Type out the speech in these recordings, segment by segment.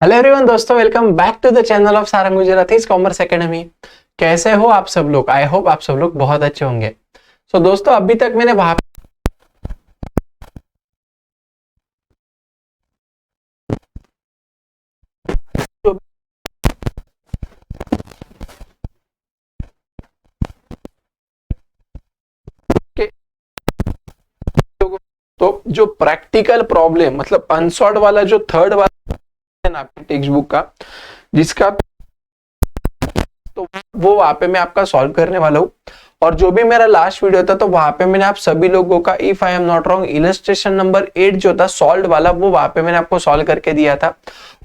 Hello everyone दोस्तों, welcome back to the channel of Sarang Gujarati's commerce academy. कैसे हो आप सब लोग? आई होप आप सब लोग बहुत अच्छे होंगे। सो दोस्तों, अभी तक मैंने वहां के तो जो प्रैक्टिकल प्रॉब्लम मतलब अनसॉल्व वाला जो थर्ड वाला है ना आपकी टेक्स्ट बुक का, जिसका तो वो वहां पे मैं आपका सॉल्व करने वाला हूँ। और जो भी मेरा लास्ट वीडियो था तो वहां पे मैंने आप सभी लोगों का, if I am not wrong, illustration number 8 जो था सॉल्व वाला, वो वहां पे मैंने आपको सॉल्व करके दिया था।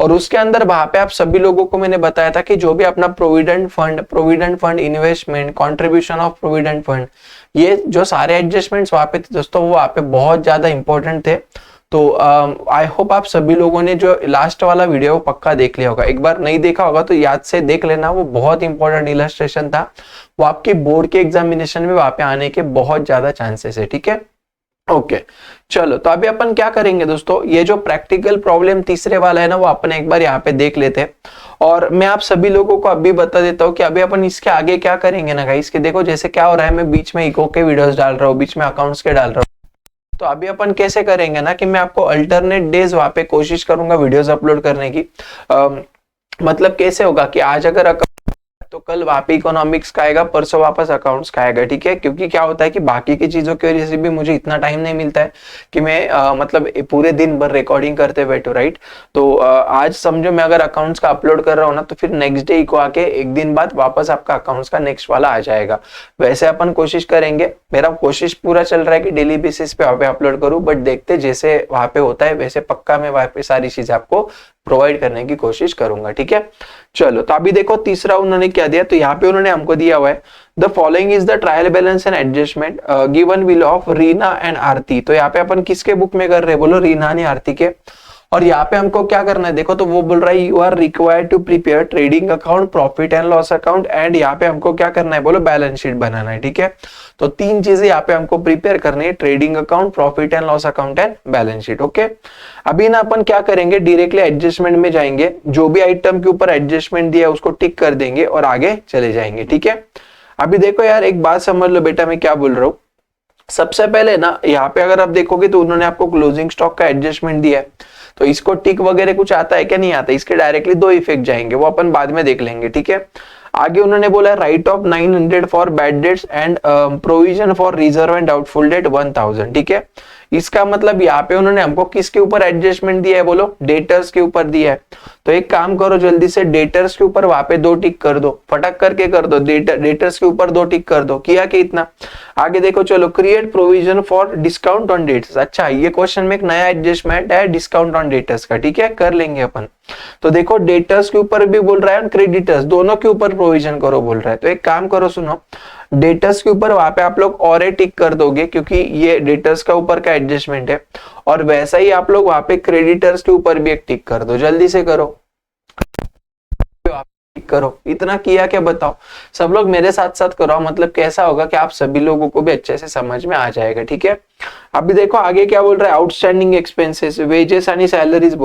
और उसके अंदर वहां पे आप सभी लोगों को मैंने बताया था कि जो भी अपना provident fund investment, contribution of provident fund, ये जो सारे एडजस्टमेंट्स वहां पे थे दोस्तों, वो वहां पे बहुत ज्यादा इंपॉर्टेंट थे। तो आई होप आप सभी लोगों ने जो लास्ट वाला वीडियो वो पक्का देख लिया होगा। एक बार नहीं देखा होगा तो याद से देख लेना, वो बहुत इंपॉर्टेंट इलस्ट्रेशन था। वो आपकी बोर्ड के एग्जामिनेशन में वहां पे आने के बहुत ज्यादा चांसेस है। ठीक है, ओके। चलो, तो अभी अपन क्या करेंगे दोस्तों, ये जो प्रैक्टिकल प्रॉब्लम तीसरे वाला है ना, वो अपन एक बार यहाँ पे देख लेते हैं। और मैं आप सभी लोगों को अभी बता देता हूँ कि अभी अपन इसके आगे क्या करेंगे ना गाइस, कि देखो जैसे क्या हो रहा है, मैं बीच में इको के वीडियोस डाल रहा हूँ, बीच में अकाउंट्स के डाल रहा हूँ। तो अभी अपन कैसे करेंगे ना कि मैं आपको अल्टरनेट डेज वहां पे कोशिश करूंगा वीडियोस अपलोड करने की। मतलब कैसे होगा कि आज अगर तो कल वहां पे इकोनॉमिक्स का आएगा, परसों वापस अकाउंट्स का आएगा। ठीक है, क्योंकि क्या होता है कि बाकी की चीजों की वजह से भी मुझे इतना टाइम नहीं मिलता है कि मैं मतलब पूरे दिन भर रिकॉर्डिंग करते बैठो, राइट। तो आज समझो मैं अगर अकाउंट्स का अपलोड कर रहा हूँ ना, तो फिर नेक्स्ट डे को आके एक दिन बाद वापस आपका अकाउंट्स का नेक्स्ट वाला आ जाएगा। वैसे अपन कोशिश करेंगे, मेरा कोशिश पूरा चल रहा है कि डेली बेसिस पे वहां पे अपलोड करूं, बट देखते जैसे वहां पे होता है वैसे पक्का मैं वहां पे सारी चीजें आपको प्रोवाइड करने की कोशिश करूंगा। ठीक है, चलो। तो अभी देखो तीसरा उन्होंने क्या दिया, तो यहाँ पे उन्होंने हमको दिया हुआ है, the following is the trial balance and adjustment given will of Reena and Aarti. तो यहाँ पे अपन किसके बुक में कर रहे हैं, बोलो रीना ने आरती के। और यहाँ पे हमको क्या करना है, देखो तो वो बोल रहा है you are required to prepare trading account, profit and loss account, and यहाँ पे हमको क्या करना है, बोलो बैलेंस शीट बनाना है। ठीक है, तो तीन चीजें यहाँ पे हमको प्रिपेयर करनी है, trading account, profit and loss account and balance sheet. Okay, अभी ना अपन क्या करेंगे, डायरेक्टली एडजस्टमेंट में जाएंगे, जो भी आइटम के ऊपर एडजस्टमेंट दिया है उसको टिक कर देंगे और आगे चले जाएंगे। ठीक है, अभी देखो यार, एक बात समझ लो बेटा, मैं क्या बोल रहा हूँ। सबसे पहले ना यहाँ पे अगर आप देखोगे तो उन्होंने आपको क्लोजिंग स्टॉक का एडजस्टमेंट दिया है, तो इसको टिक वगैरह कुछ आता है क्या, नहीं आता। इसके डायरेक्टली दो इफेक्ट जाएंगे, वो अपन बाद में देख लेंगे। ठीक है, आगे उन्होंने बोला right of 900 for bad debts and provision for reserve and doubtful debt 1000। ठीक है, इसका मतलब यहाँ पे उन्होंने हमको किसके ऊपर एडजस्टमेंट दिया है, बोलो डेटर्स के ऊपर दिया है। तो एक काम करो, जल्दी से डेटर्स के ऊपर वहां पे दो टिक कर दो, फटक करके कर दो, डेटर्स के ऊपर दो टिक कर दो, किया कि इतना। आगे देखो, चलो, create provision for discount on debts. अच्छा, ये क्वेश्चन में एक नया एडजस्टमेंट है डिस्काउंट ऑन डेटर्स का। ठीक है, कर लेंगे अपन। तो देखो डेटर्स के ऊपर भी बोल रहा है और क्रेडिटर्स दोनों के ऊपर प्रोविजन करो बोल रहा है। तो एक काम करो, सुनो, डेटर्स के ऊपर वहां पे आप लोग और ए टिक कर दोगे क्योंकि ये डेटर्स का ऊपर का एडजस्टमेंट है, और वैसा ही आप लोग वहां पे क्रेडिटर्स के ऊपर भी एक टिक कर दो, जल्दी से करो। करो, इतना किया क्या बताओ। सब लोग मेरे साथ साथ करो, मतलब कैसा होगा कि आप सभी लोगों को भी अच्छे से समझ में आ जाएगा। ठीक है, अभी देखो आगे क्या बोल रहा है, outstanding expenses, wages and salaries.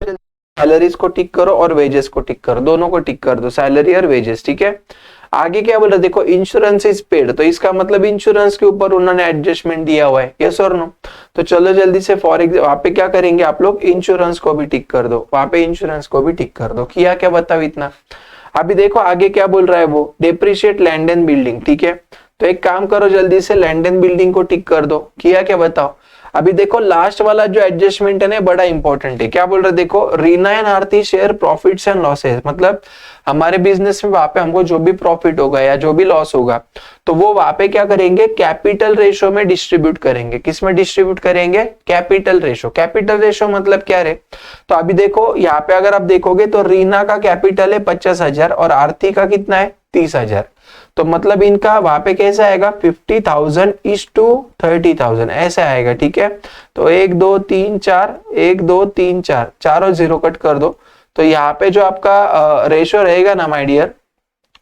Salaries को टिक करो और वेजेस को टिक करो, दोनों को टिक कर दो, सैलरी और वेजेस। ठीक है, आगे क्या बोल रहा है, देखो इंश्योरेंस इज पेड, तो इसका मतलब इंश्योरेंस के ऊपर उन्होंने एडजस्टमेंट दिया हुआ है, यस और नो। तो चलो जल्दी से फॉर एग्जाम्पल वहां पे क्या करेंगे, आप लोग इंश्योरेंस को भी टिक कर दो, वहां पे इंश्योरेंस को भी टिक कर दो, किया क्या बताओ इतना। अभी देखो आगे क्या बोल रहा है वो, डेप्रिशिएट लैंड एंड बिल्डिंग। ठीक है, तो एक काम करो, जल्दी से लैंड एंड बिल्डिंग को टिक कर दो, किया क्या बताओ। अभी देखो लास्ट वाला जो एडजस्टमेंट है ना, बड़ा इंपॉर्टेंट है। क्या बोल रहे, देखो Reena and Aarti share profits and losses, मतलब हमारे बिजनेस में वहां पे हमको जो भी प्रॉफिट होगा या जो भी लॉस होगा, तो वो वहां पे क्या करेंगे, कैपिटल रेशो में डिस्ट्रीब्यूट करेंगे। किस में डिस्ट्रीब्यूट करेंगे, कैपिटल रेशो। कैपिटल रेशो मतलब क्या रे, तो अभी देखो यहाँ पे अगर आप देखोगे तो रीना का कैपिटल है 50,000 और आरती का कितना है 30,000। तो मतलब इनका वहां पे कैसे आएगा, 50,000 इज टू 30,000 ऐसे आएगा। ठीक है, तो 1 2 3 4, 1 2 3 4, चारों जीरो कट कर दो। तो यहाँ पे जो आपका रेशो रहेगा ना माय डियर,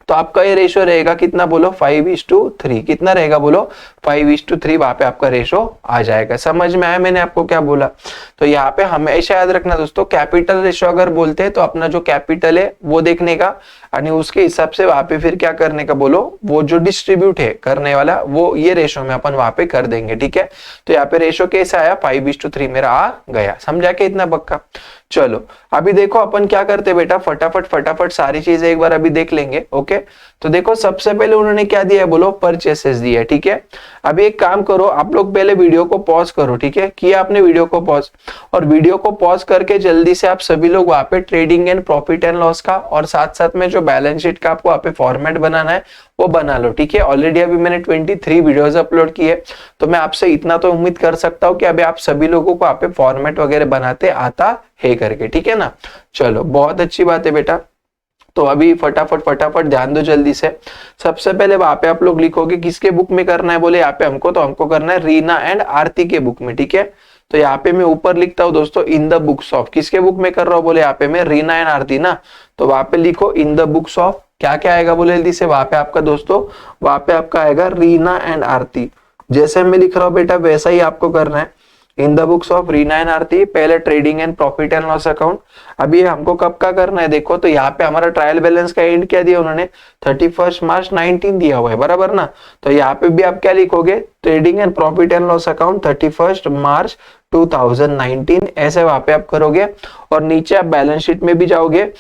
तो आपका ये रेशो रहेगा कितना बोलो 5:3। कितना रहेगा बोलो 5:3, वहां पे आपका रेशो आ जाएगा। समझ में आया मैंने आपको क्या बोला? तो यहाँ पे हमेशा याद रखना दोस्तों, कैपिटल रेशो अगर बोलते हैं तो अपना जो कैपिटल है वो देखने का, और उसके हिसाब से वहां पे फिर क्या करने का बोलो, वो जो डिस्ट्रीब्यूट है करने वाला वो ये रेशो में अपन वहां पे कर देंगे। ठीक है, तो यहाँ पे रेशो कैसा आया 5:3 मेरा आ गया। समझा के इतना पक्का? चलो अभी देखो अपन क्या करते बेटा, फटाफट सारी चीजें एक बार अभी देख लेंगे। ओके, तो देखो सबसे पहले उन्होंने क्या दिया है बोलो, परचेसेस दिया है। ठीक है, अभी एक काम करो, आप लोग पहले वीडियो को पॉज करो। ठीक है, किया आपने वीडियो को पॉज, और वीडियो को पॉज करके जल्दी से आप सभी लोग वहां पे trading and profit and loss का और साथ साथ में जो बैलेंस शीट का आपको वहां पे फॉर्मेट बनाना है वो बना लो। ठीक है, ऑलरेडी अभी मैंने 23 वीडियोस अपलोड किए, तो मैं आपसे इतना तो उम्मीद कर सकता हूं कि अभी आप सभी लोगों को वहां पे फॉर्मेट वगैरह बनाते आता है करके। ठीक है ना, चलो बहुत अच्छी बात है बेटा। तो अभी फटाफट ध्यान दो जल्दी से। सबसे पहले वहां पे आप लोग लिखोगे किसके बुक में करना है बोले, यहाँ पे हमको, तो हमको करना है रीना एंड आरती के बुक में। ठीक है, तो यहाँ पे मैं ऊपर लिखता हूँ दोस्तों इन द बुक्स ऑफ, किसके बुक में कर रहा हूँ बोले, यहाँ पे मैं रीना एंड आरती ना, तो वहां पे लिखो इन द बुक्स ऑफ, क्या क्या आएगा बोले जल्दी से, वहां पे आपका दोस्तों, वहां पे आपका आएगा रीना एंड आरती। जैसे मैं लिख रहा हूँ बेटा वैसा ही आपको करना है, in the books of Reena and Aarti, पहले trading and profit and loss account. अभी हमको कब का करना है देखो, तो यहाँ पे हमारा ट्रायल बैलेंस का एंड क्या दिया उन्होंने, 31 मार्च 19 दिया हुआ है, बराबर ना। तो यहाँ पे भी आप क्या लिखोगे, trading and profit and loss account 31 मार्च 2019, ऐसे वहां पे आप करोगे। और नीचे आप बैलेंस शीट में भी जाओगे,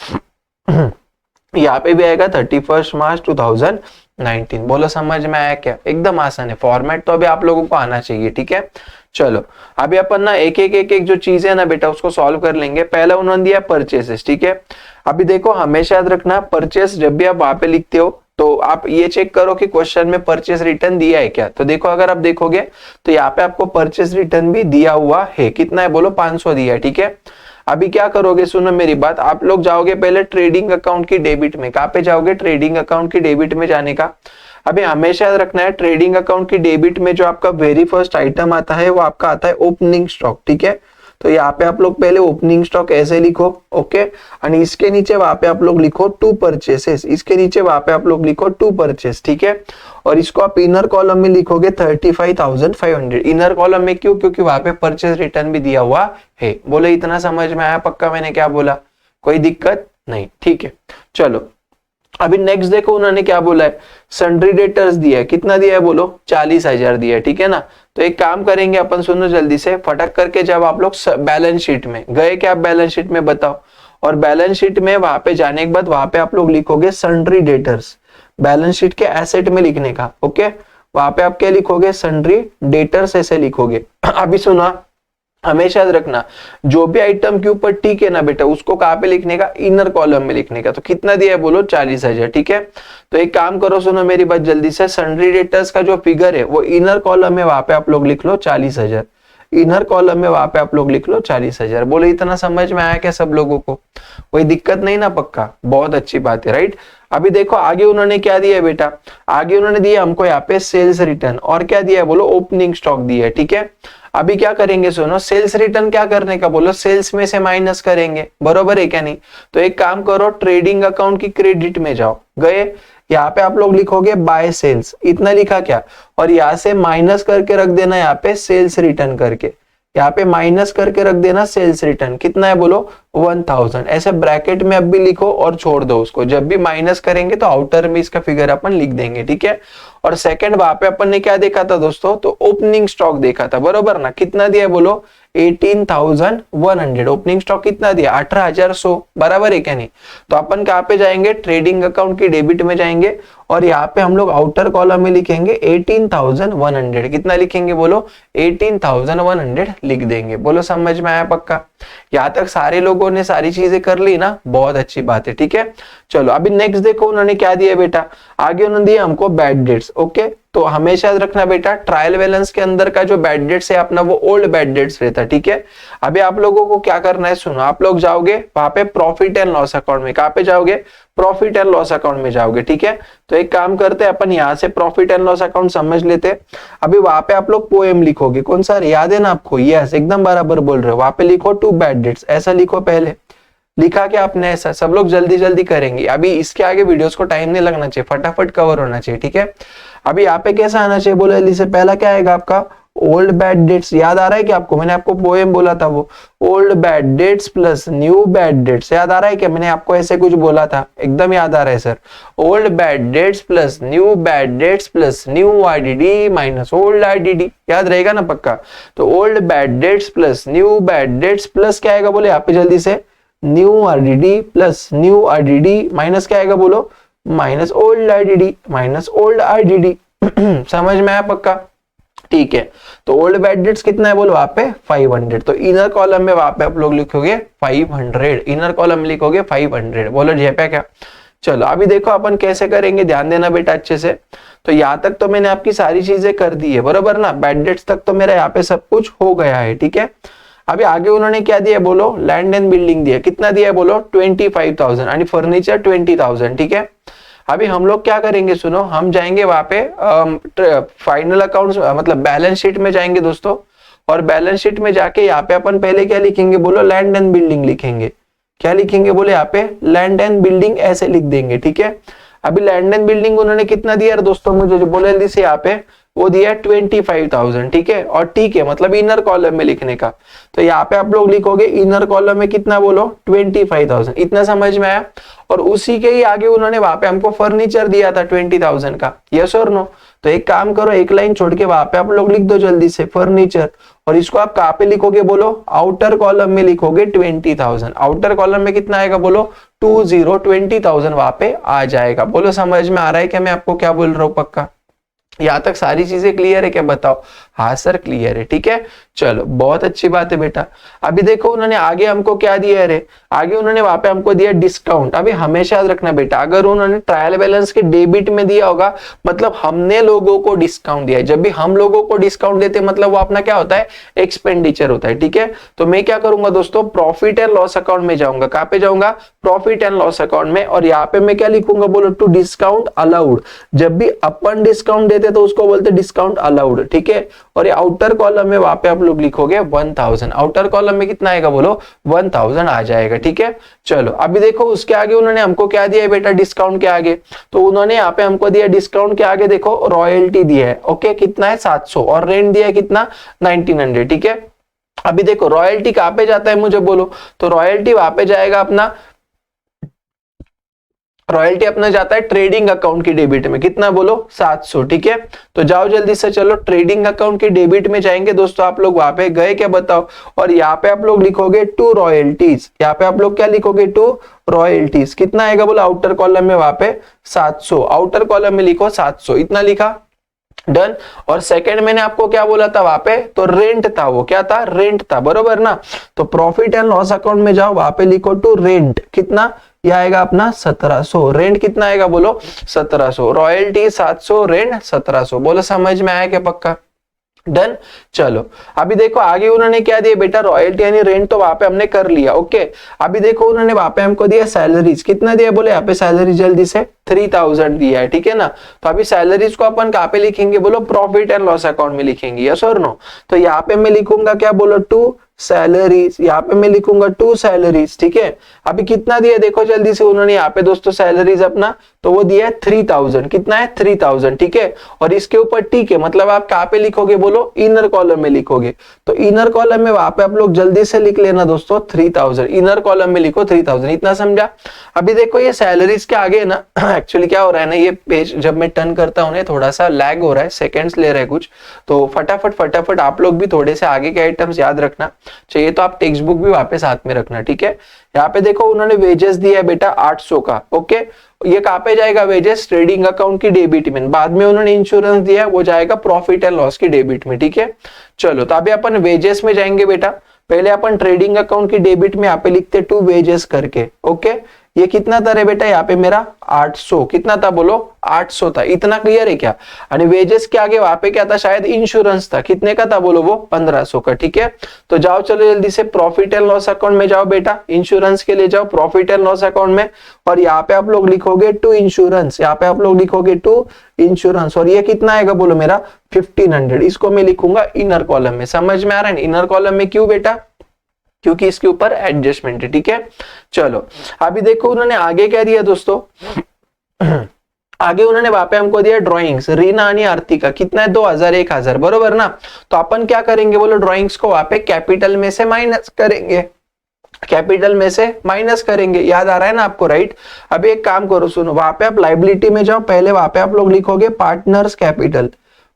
यहाँ पे भी आएगा 31 मार्च 2019। बोलो समझ में आया क्या? एकदम आसान है, फॉर्मेट तो अभी आप लोगों को आना चाहिए। ठीक है, चलो अभी अपन ना एक एक जो चीजें ना बेटा उसको सॉल्व कर लेंगे। पहला उन्होंने दिया परचेसेस। ठीक है, अभी देखो हमेशा याद रखना, परचेस जब भी आप वहां पे लिखते हो तो आप ये चेक करो कि क्वेश्चन में परचेस रिटर्न दिया है क्या। तो देखो अगर आप देखोगे तो यहाँ पे आपको परचेस रिटर्न भी दिया हुआ है, कितना है बोलो 500 दिया है। ठीक है, अभी क्या करोगे सुनो मेरी बात, आप लोग जाओगे पहले ट्रेडिंग अकाउंट की डेबिट में। कहाँ पे जाओगे, ट्रेडिंग अकाउंट की डेबिट में जाने का। अभी हमेशा याद रखना है, ट्रेडिंग अकाउंट की डेबिट में जो आपका वेरी फर्स्ट आइटम आता है वो आपका आता है ओपनिंग स्टॉक। ठीक है, तो यहाँ पे आप लोग पहले ओपनिंग स्टॉक ऐसे लिखो। ओके, और इसके नीचे वहां पे आप लोग लिखो टू परचेसेस, इसके नीचे वहां पे आप लोग लिखो टू परचेस। ठीक है, और इसको आप इनर कॉलम में लिखोगे 35,500। इनर कॉलम में क्यों, क्योंकि वहां पे परचेस रिटर्न भी दिया हुआ है। बोले इतना समझ में आया पक्का मैंने क्या बोला, कोई दिक्कत नहीं? ठीक है, चलो अभी नेक्स्ट देखो उन्होंने क्या बोला है, सन्ड्री डेटर्स दिया है, कितना दिया है बोलो 40,000 दिया है। ठीक है ना, तो एक काम करेंगे अपन, सुनो जल्दी से फटक करके, जब आप लोग बैलेंस शीट में गए, क्या आप बैलेंस शीट में बताओ, और बैलेंस शीट में वहां पे जाने के बाद वहां पे आप लोग लिखोगे सन्ड्री डेटर्स, बैलेंस शीट के एसेट में लिखने का। ओके, वहां पे आप क्या लिखोगे, सन्ड्री डेटर्स ऐसे लिखोगे। अभी सुना, हमेशा याद रखना जो भी आइटम के ऊपर टिक है ना बेटा उसको कहाँ पे लिखने का, इनर कॉलम में लिखने का। तो कितना दिया है बोलो 40,000। ठीक है, तो एक काम करो सुनो मेरी बात जल्दी से, सन्ड्री डेटर्स का जो फिगर है वो इनर कॉलम में वहां पे आप लोग लिख लो 40,000, इनर कॉलम में वहां पे आप लोग लिख लो 40,000। बोले इतना समझ में आया क्या सब लोगों को, कोई दिक्कत नहीं ना? पक्का, बहुत अच्छी बात है, राइट। अभी देखो आगे उन्होंने क्या दिया है बेटा, आगे उन्होंने दिया हमको यहाँ पे सेल्स रिटर्न, और क्या दिया है बोलो ओपनिंग स्टॉक दिया है। ठीक है, अभी क्या करेंगे सुनो, सेल्स रिटर्न क्या करने का बोलो, सेल्स में से माइनस करेंगे, बरोबर है क्या नहीं? तो एक काम करो, ट्रेडिंग अकाउंट की क्रेडिट में जाओ, गए, यहाँ पे आप लोग लिखोगे बाय सेल्स, इतना लिखा क्या, और यहाँ से माइनस करके रख देना यहाँ पे सेल्स रिटर्न करके, यहाँ पे माइनस करके रख देना सेल्स रिटर्न, कितना है बोलो 1000, ऐसे ब्रैकेट में अब भी लिखो और छोड़ दो उसको, जब भी माइनस करेंगे तो आउटर में इसका फिगर अपन लिख देंगे। ठीक है, और सेकंड वहां पे अपन ने क्या देखा था दोस्तों, तो ओपनिंग स्टॉक देखा था, बरोबर ना। कितना दिया बोलो 18,100, ओपनिंग स्टॉक कितना दिया 18,100, बराबर है क्या नहीं? तो अपन कहाँ पे जाएंगे, ट्रेडिंग अकाउंट की डेबिट में जाएंगे, और यहाँ पे हम लोग आउटर कॉलम में लिखेंगे 18,100, कितना लिखेंगे बोलो 18,100 लिख देंगे। बोलो समझ में आया पक्का? यहाँ तक सारे लोगों ने सारी चीजें कर ली ना, बहुत अच्छी बात है। ठीक है, चलो अभी नेक्स्ट देखो उन्होंने क्या दिया बेटा, आगे उन्होंने दिया हमको बैड डेट्स। ओके, तो हमेशा याद रखना बेटा, ट्रायल बैलेंस के अंदर का जो बैड डेट्स है अपना वो ओल्ड बैड डेट्स रहता है। ठीक है, अभी आप लोगों को क्या करना है सुनो, आप लोग जाओगे वहां पे प्रॉफिट एंड लॉस अकाउंट में, कहाँ पे जाओगे, प्रॉफिट एंड लॉस अकाउंट में जाओगे। ठीक है, तो एक काम करते हैं अपन यहाँ से प्रॉफिट एंड लॉस अकाउंट समझ लेते हैं। अभी वहां पे आप लोग पोएम लिखोगे, कौन सा याद है ना आपको, यस एकदम बराबर बोल रहे हो, वहां पे लिखो टू बैड डेट्स, ऐसा लिखो पहले, लिखा क्या आपने ऐसा, सब लोग जल्दी जल्दी करेंगे। अभी इसके आगे वीडियोस को टाइम नहीं लगना चाहिए, फटाफट कवर होना चाहिए, ठीक है। अभी यहाँ पे कैसा आना चाहिए बोलो जल्दी से, पहला क्या आएगा आपका ओल्ड बैड डेट्स, याद आ रहा है क्या आपको, मैंने आपको पोएम बोला था वो, old bad debts plus new bad dates, याद आ रहा है क्या, मैंने आपको ऐसे कुछ बोला था, एकदम याद आ रहा है sir. Old bad debts plus new bad dates plus new IDD minus old IDD, याद रहेगा ना पक्का। तो old bad debts plus new bad dates plus क्या आएगा बोले यहाँ पे जल्दी से, new IDD plus new IDD minus क्या आएगा बोलो, minus old IDD minus old IDD. समझ में आया पक्का, ठीक है। तो ओल्ड बैड डेट्स कितना है बोलो वहां पे 500, तो इनर कॉलम में वहां पे आप लोग लिखोगे 500, इनर कॉलम में लिखोगे 500, बोलो जे पे क्या। चलो अभी देखो अपन कैसे करेंगे, ध्यान देना बेटा अच्छे से। तो यहाँ तक तो मैंने आपकी सारी चीजें कर दी है, बरोबर ना, बैड डेट्स तक तो मेरा यहाँ पे सब कुछ हो गया है, ठीक है। अभी आगे उन्होंने क्या दिया बोलो, लैंड एंड बिल्डिंग दिया, कितना दिया है बोलो 25,000 और फर्नीचर 20,000, ठीक है। अभी हम लोग क्या करेंगे सुनो, हम जाएंगे वहां पे फाइनल अकाउंट्स मतलब बैलेंस शीट में जाएंगे दोस्तों, और बैलेंस शीट में जाके यहाँ पे अपन पहले क्या लिखेंगे बोलो, लैंड एंड बिल्डिंग लिखेंगे। क्या लिखेंगे बोले यहाँ पे, लैंड एंड बिल्डिंग ऐसे लिख देंगे, ठीक है। अभी लैंड एंड बिल्डिंग उन्होंने कितना दिया दोस्तों मुझे जो बोले जल्दी से, यहाँ पे वो दिया 25,000, ठीक है। और ठीक है मतलब इनर कॉलम में लिखने का, तो यहाँ पे आप लोग लिखोगे इनर कॉलम में कितना बोलो 25,000, इतना समझ में आया। और उसी के ही आगे उन्होंने वहां पे हमको फर्नीचर दिया था 20,000 का, यस और नो। तो एक काम करो, एक लाइन छोड़ के वहां पे आप लोग लिख दो जल्दी से फर्नीचर, और इसको आप कहाँ पे लिखोगे बोलो, आउटर कॉलम में लिखोगे 20,000, आउटर कॉलम में कितना आएगा बोलो 20,000 वहां पे आ जाएगा। बोलो समझ में आ रहा है क्या मैं आपको क्या बोल रहा हूँ पक्का, यहाँ तक सारी चीजें क्लियर है क्या बताओ, हाँ सर क्लियर है, ठीक है। चलो बहुत अच्छी बात है बेटा। अभी देखो उन्होंने आगे हमको क्या दिया है रे, आगे उन्होंने वहां पे हमको दिया डिस्काउंट। अभी हमेशा याद रखना बेटा, अगर उन्होंने ट्रायल बैलेंस के डेबिट में दिया होगा मतलब हमने लोगों को डिस्काउंट दिया है। जब भी हम लोगों को डिस्काउंट देते मतलब वो अपना क्या होता है, एक्सपेंडिचर होता है, ठीक है। तो मैं क्या करूंगा दोस्तों, प्रॉफिट एंड लॉस अकाउंट में जाऊंगा, कहाँ पे जाऊंगा, प्रॉफिट एंड लॉस अकाउंट में, और यहाँ पे मैं क्या लिखूंगा बोलो, टू डिस्काउंट अलाउड। जब भी अपन डिस्काउंट देते तो उसको बोलते डिस्काउंट अलाउड, ठीक है। और ये आउटर कॉलम में वहां पे आप लोग लिखोगे 1000, आउटर कॉलम में कितना आएगा बोलो 1000 आ जाएगा, ठीक है। चलो अभी देखो उसके आगे उन्होंने हमको क्या दिया है बेटा, डिस्काउंट के आगे, तो उन्होंने यहाँ पे हमको दिया डिस्काउंट के आगे देखो रॉयल्टी दिया है, ओके कितना है 700, और रेंट दिया है कितना 1900, ठीक है। अभी देखो रॉयल्टी कहाँ पे जाता है मुझे बोलो, तो रॉयल्टी वहां पे जाएगा अपना, रॉयल्टी अपना जाता है ट्रेडिंग अकाउंट की डेबिट में, कितना बोलो 700, ठीक है। तो जाओ जल्दी से, चलो ट्रेडिंग अकाउंट की डेबिट में जाएंगे दोस्तों, आप लोग वहां पे गए क्या बताओ, और यहाँ पे आप लोग लिखोगे टू रॉयल्टीज, यहाँ पे आप लोग क्या लिखोगे टू रॉयल्टीज, कितना आएगा बोलो आउटर कॉलम में वहां पे 700, आउटर कॉलम में लिखो 700, इतना लिखा, डन। और सेकंड मैंने आपको क्या बोला था वहां पे, तो रेंट था, वो क्या था रेंट था, बरोबर ना। तो प्रॉफिट एंड लॉस अकाउंट में जाओ, वहां पे लिखो टू रेंट, कितना ये आएगा अपना 1700, रेंट कितना आएगा बोलो 1700, रॉयल्टी 700, रेंट 1700, बोलो समझ में आया क्या पक्का, डन। चलो अभी देखो आगे उन्होंने क्या दिया बेटा, रॉयल्टी यानी रेंट तो वहां पे हमने कर लिया, ओके। अभी देखो उन्होंने वहां पे हमको दिया सैलरीज, कितना दिया बोले यहाँ पे सैलरी जल्दी से 3000 दिया है, ठीक है ना। तो अभी सैलरीज को अपन कहाँ पे लिखेंगे बोलो, प्रॉफिट एंड लॉस अकाउंट में लिखेंगे, यस और नो। तो यहाँ पे मैं लिखूंगा क्या बोलो टू सैलरीज, यहाँ पे मैं लिखूंगा टू सैलरीज, ठीक है। अभी कितना दिया देखो जल्दी से उन्होंने यहाँ पे दोस्तों सैलरीज अपना, तो वो दिया है 3000, कितना है 3000, ठीक है। और इसके ऊपर ठीक है मतलब आप कहाँ पे लिखोगे बोलो, इनर कॉलम में लिखोगे, तो इनर कॉलम में वहां पे आप लोग जल्दी से लिख लेना दोस्तों 3000, इनर कॉलम में लिखो 3000, इतना समझा। अभी देखो ये सैलरीज के आगे ना एक्चुअली क्या हो रहा है ना, ये पेज जब मैं टर्न करता हूँ थोड़ा सा लैग हो रहा है, सेकंड्स ले रहा है कुछ, तो फटाफट आप लोग भी थोड़े से आगे के आइटम्स याद रखना चाहिए, तो आप टेक्स्ट बुक भी वापस साथ में रखना, ठीक है। यहाँ पे देखो उन्होंने वेजेस दिया है बेटा 800 का, ओके। ये कहाँ पे जाएगा वेजेस, ट्रेडिंग अकाउंट की डेबिट में, बाद में उन्होंने इंश्योरेंस दिया है वो जाएगा प्रॉफिट एंड लॉस की डेबिट में, ठीक है। चलो तो अभी अपन वेजेस में जाएंगे बेटा, पहले अपन ट्रेडिंग अकाउंट की डेबिट में यहाँ पे लिखते टू वेजेस करके, ओके। ये कितना था रे बेटा यहाँ पे मेरा 800, कितना था बोलो 800 था, इतना क्लियर है क्या। और वेजेस के आगे वहां पे क्या था, शायद इंश्योरेंस था, कितने का था बोलो वो 1500 का, ठीक है। तो जाओ चलो जल्दी से प्रॉफिट एंड लॉस अकाउंट में जाओ बेटा, इंश्योरेंस के लिए जाओ प्रॉफिट एंड लॉस अकाउंट में, और यहाँ पे आप लोग लिखोगे टू इंश्योरेंस, यहाँ पे आप लोग लिखोगे टू इंश्योरेंस, और ये कितना आएगा बोलो मेरा 1500, इसको मैं लिखूंगा इनर कॉलम में, समझ में आ रहा है इनर कॉलम में क्यों बेटा, क्योंकि इसके ऊपर एडजस्टमेंट है। ठीक है, चलो अभी देखो उन्होंने आगे क्या दिया दोस्तों। आगे उन्होंने वहां पे हमको दिया ड्राइंग्स, रीना आणि आरती का कितना है 2000 1000, बरोबर ना। तो अपन क्या करेंगे बोलो, ड्राइंग्स को वहां पे कैपिटल में से माइनस करेंगे, कैपिटल में से माइनस करेंगे, याद आ रहा है ना आपको, राइट। अभी एक काम करो, सुनो, वहां पे आप लाइबिलिटी में जाओ, पहले वहां पे आप लोग लिखोगे पार्टनर्स कैपिटल,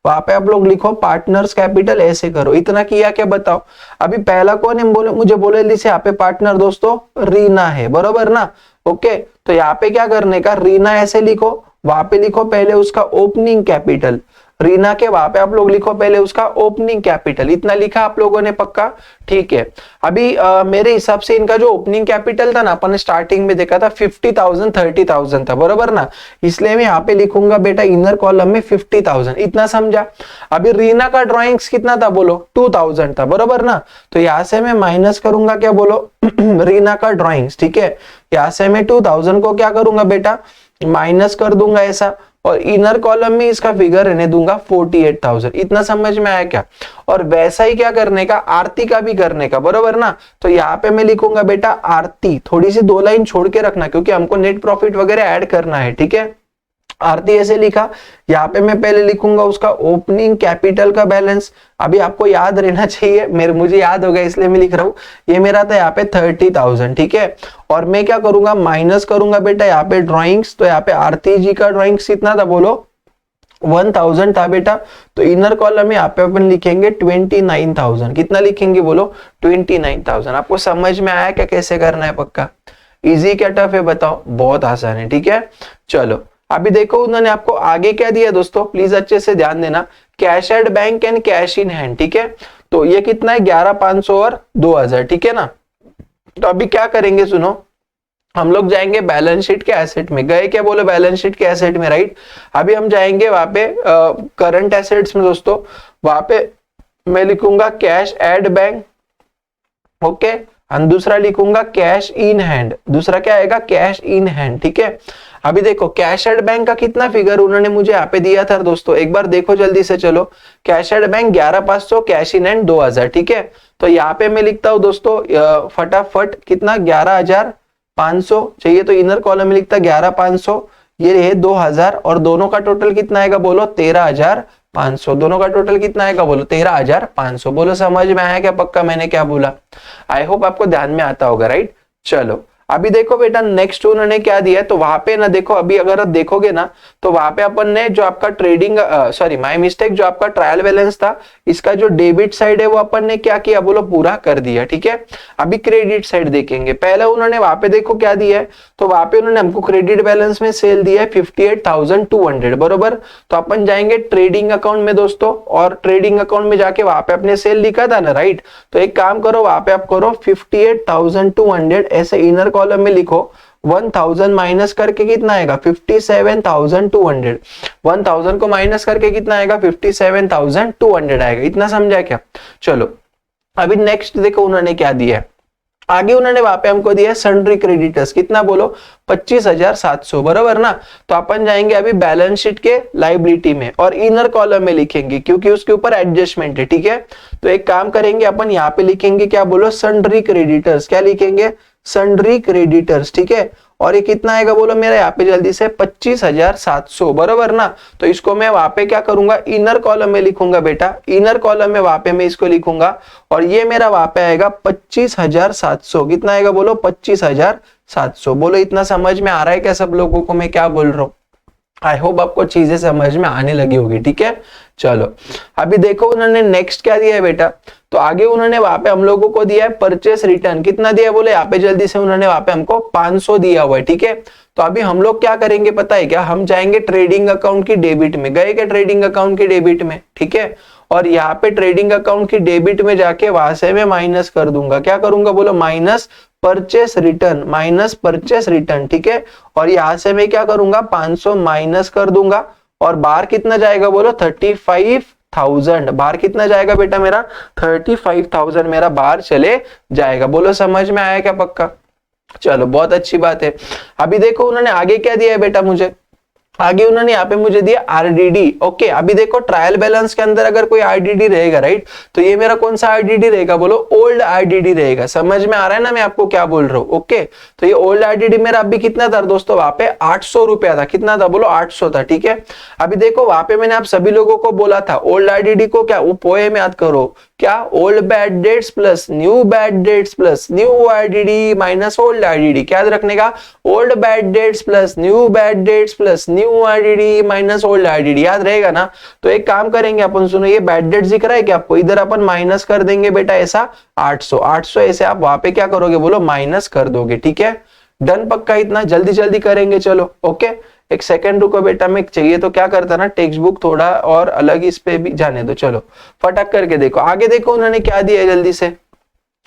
वहां पे आप लोग लिखो पार्टनर्स कैपिटल, ऐसे करो। इतना किया क्या बताओ। अभी पहला कौन है बोले, मुझे बोले ली से यहाँ पे पार्टनर दोस्तों रीना है, बरोबर ना। ओके, तो यहाँ पे क्या करने का, रीना ऐसे लिखो, वहां पे लिखो पहले उसका ओपनिंग कैपिटल, रीना के वहां पे आप लोग लिखो पहले उसका ओपनिंग कैपिटल। इतना लिखा आप लोगों ने पक्का, ठीक है। अभी मेरे हिसाब से इनका जो ओपनिंग कैपिटल था ना, अपन ने स्टार्टिंग में देखा था 50,000 30,000 था, बरोबर ना। इसलिए मैं यहाँ पे लिखूंगा बेटा इनर कॉलम में 50,000, इतना समझा। अभी रीना का ड्रॉइंग्स कितना था बोलो, 2000 था, बरोबर ना। तो यहाँ से मैं माइनस करूंगा क्या बोलो रीना का ड्रॉइंग्स, ठीक है। यहाँ से मैं 2000 को क्या करूंगा बेटा, माइनस कर दूंगा ऐसा, और इनर कॉलम में इसका फिगर रहने दूंगा 48,000। इतना समझ में आया क्या। और वैसा ही क्या करने का, आरती का भी करने का, बरोबर ना। तो यहाँ पे मैं लिखूंगा बेटा आरती, थोड़ी सी 2 लाइन छोड़ के रखना क्योंकि हमको नेट प्रॉफिट वगैरह ऐड करना है, ठीक है। आरती ऐसे लिखा, यहाँ पे मैं पहले लिखूंगा उसका ओपनिंग कैपिटल का बैलेंस। अभी आपको याद रहना चाहिए, मुझे याद हो गया इसलिए मैं लिख रहा हूँ। ये मेरा था यहाँ पे 30,000, ठीक है। और मैं क्या करूंगा, माइनस करूंगा बेटा यहाँ पे ड्रॉइंग्स। तो यहाँ पे आरती जी का ड्रॉइंग्स कितना था बोलो, 1000 था बेटा। तो इनर कॉलम में यहाँ पे अपन लिखेंगे 29,000। कितना लिखेंगे बोलो, 29,000। आपको समझ में आया क्या कैसे करना है, पक्का इजी क्या टफ है बताओ, बहुत आसान है, ठीक है। चलो अभी देखो उन्होंने आपको आगे क्या दिया दोस्तों, प्लीज अच्छे से ध्यान देना, cash at bank and cash in hand, ठीक है। तो ये कितना है 11,500 और 2000, ठीक है ना। तो अभी क्या करेंगे सुनो, हम लोग जाएंगे बैलेंस शीट के एसेट में, गए क्या बोलो बैलेंस शीट के एसेट में, राइट। अभी हम जाएंगे वहां पे करंट एसेट्स में दोस्तों, वहां पे मैं लिखूंगा कैश एट बैंक, ओके। और दूसरा लिखूंगा कैश इन हैंड, दूसरा क्या आएगा कैश इन हैंड, ठीक है। अभी देखो कैश एट बैंक का कितना फिगर उन्होंने मुझे यहाँ पे दिया था दोस्तों, एक बार देखो जल्दी से, चलो। Cash at bank 11,500, cash in hand 2000, ठीक है। तो यहाँ पे मैं लिखता हूँ दोस्तों फटाफट, कितना 11,500 चाहिए, तो इनर कॉलम में लिखता 11,500, ये रहे 2000, और दोनों का टोटल कितना आएगा बोलो 13,500। दोनों का टोटल कितना आएगा बोलो 13,500। बोलो समझ में आया क्या पक्का मैंने क्या बोला, आई होप आपको ध्यान में आता होगा, राइट। चलो अभी देखो बेटा नेक्स्ट उन्होंने क्या दिया है, तो वहां पे ना देखो, अभी अगर आप देखोगे ना तो वहां पे अपन ने जो आपका ट्रेडिंग सॉरी माय मिस्टेक, जो आपका ट्रायल बैलेंस था, इसका जो डेबिट साइड है वो अपन ने क्या किया बोलो पूरा कर दिया, ठीक है। अभी क्रेडिट साइड देखेंगे, पहले उन्होंने वहां पे देखो क्या दिया है, तो वहां पे उन्होंने हमको क्रेडिट बैलेंस में सेल दिया है 58,200, बरोबर। तो अपन जाएंगे ट्रेडिंग अकाउंट में दोस्तों, और ट्रेडिंग अकाउंट में जाके वहां पे अपने सेल लिखा था ना, राइट। तो एक काम करो, वहां पे आप करो 58,200 ऐसे इनर कॉलम में लिखो, 1000 माइनस करके कितना आएगा 57,200, 1000 को माइनस करके कितना आएगा 57,200 आएगा। इतना समझा क्या। चलो अभी नेक्स्ट देखो उन्होंने क्या दिया है, आगे उन्होंने वहां पे हमको दिया सन्ड्री क्रेडिटर्स, कितना बोलो 25,700, बराबर ना। तो अपन जाएंगे अभी बैलेंस शीट के लाइबिलिटी में और इनर कॉलम में लिखेंगे क्योंकि उसके ऊपर एडजस्टमेंट है, ठीक है। तो एक काम करेंगे अपन यहाँ पे लिखेंगे क्या बोलो सन्ड्री क्रेडिटर्स, क्या लिखेंगे सन्ड्री क्रेडिटर्स, ठीक है। और ये कितना आएगा बोलो मेरा यहाँ पे जल्दी से 25,700, बराबर ना। तो इसको मैं वहां पे क्या करूंगा इनर कॉलम में लिखूंगा बेटा, इनर कॉलम में वहां पे मैं इसको लिखूंगा और ये मेरा वहां पे आएगा 25,700, कितना आएगा बोलो 25,700। बोलो इतना समझ में आ रहा है क्या सब लोगों को मैं क्या बोल रहा हूँ। आई होप आपको चीजें समझ में आने लगी होगी, ठीक है। चलो अभी देखो उन्होंने नेक्स्ट क्या दिया है बेटा, तो आगे उन्होंने वहां पे हम लोगों को दिया है परचेस रिटर्न, कितना दिया बोले यहाँ पे जल्दी से उन्होंने वहां पे हमको 500 दिया हुआ है, ठीक है। तो अभी हम लोग क्या करेंगे पता है क्या, हम जाएंगे ट्रेडिंग अकाउंट की डेबिट में, गए क्या ट्रेडिंग अकाउंट की डेबिट में, ठीक है। और यहाँ पे ट्रेडिंग अकाउंट की डेबिट में जाके वहां से मैं माइनस कर दूंगा, क्या करूंगा बोलो minus purchase return, minus purchase return, ठीक है। और यहां से मैं क्या करूंगा 500 माइनस कर दूंगा और बाहर कितना जाएगा बोलो 35,000, बाहर कितना जाएगा बेटा मेरा 35,000 मेरा बाहर चले जाएगा। बोलो समझ में आया क्या पक्का। चलो बहुत अच्छी बात है। अभी देखो उन्होंने आगे क्या दिया है बेटा मुझे, आगे उन्होंने यहाँ पे मुझे दिया आरडीडी। ओके, अभी देखो ट्रायल बैलेंस के अंदर अगर कोई आरडीडी रहेगा, राइट, तो ये मेरा कौन सा आरडीडी रहेगा, बोलो ओल्ड आरडीडी रहेगा। समझ में आ रहा है ना मैं आपको क्या बोल रहा हूँ। ओके, तो ये ओल्ड आरडीडी मेरा अभी कितना था दोस्तों, वहां पे 800 रुपया था। कितना था, बोलो 800 था। ठीक है, अभी देखो वहां पे मैंने आप सभी लोगों को बोला था ओल्ड आरडीडी को क्या, वो पोएम याद करो, क्या, old bad debts plus new bad dates plus new RDD minus old RDD. क्या याद रखने का, old bad debts plus new bad dates plus new RDD minus old RDD. याद रहेगा ना। तो एक काम करेंगे अपन, सुनो, ये बैड डेट दिख रहा है कि आपको, इधर अपन माइनस कर देंगे बेटा ऐसा 800 ऐसे आप वहां पे क्या करोगे, बोलो माइनस कर दोगे। ठीक है, डन, पक्का, इतना जल्दी जल्दी करेंगे। चलो ओके, एक सेकंड रुको बेटा, मैं चाहिए तो क्या करता ना, टेक्स्ट बुक थोड़ा और अलग इस पे भी जाने दो। चलो फटाक करके देखो, आगे देखो उन्होंने क्या दिया जल्दी से।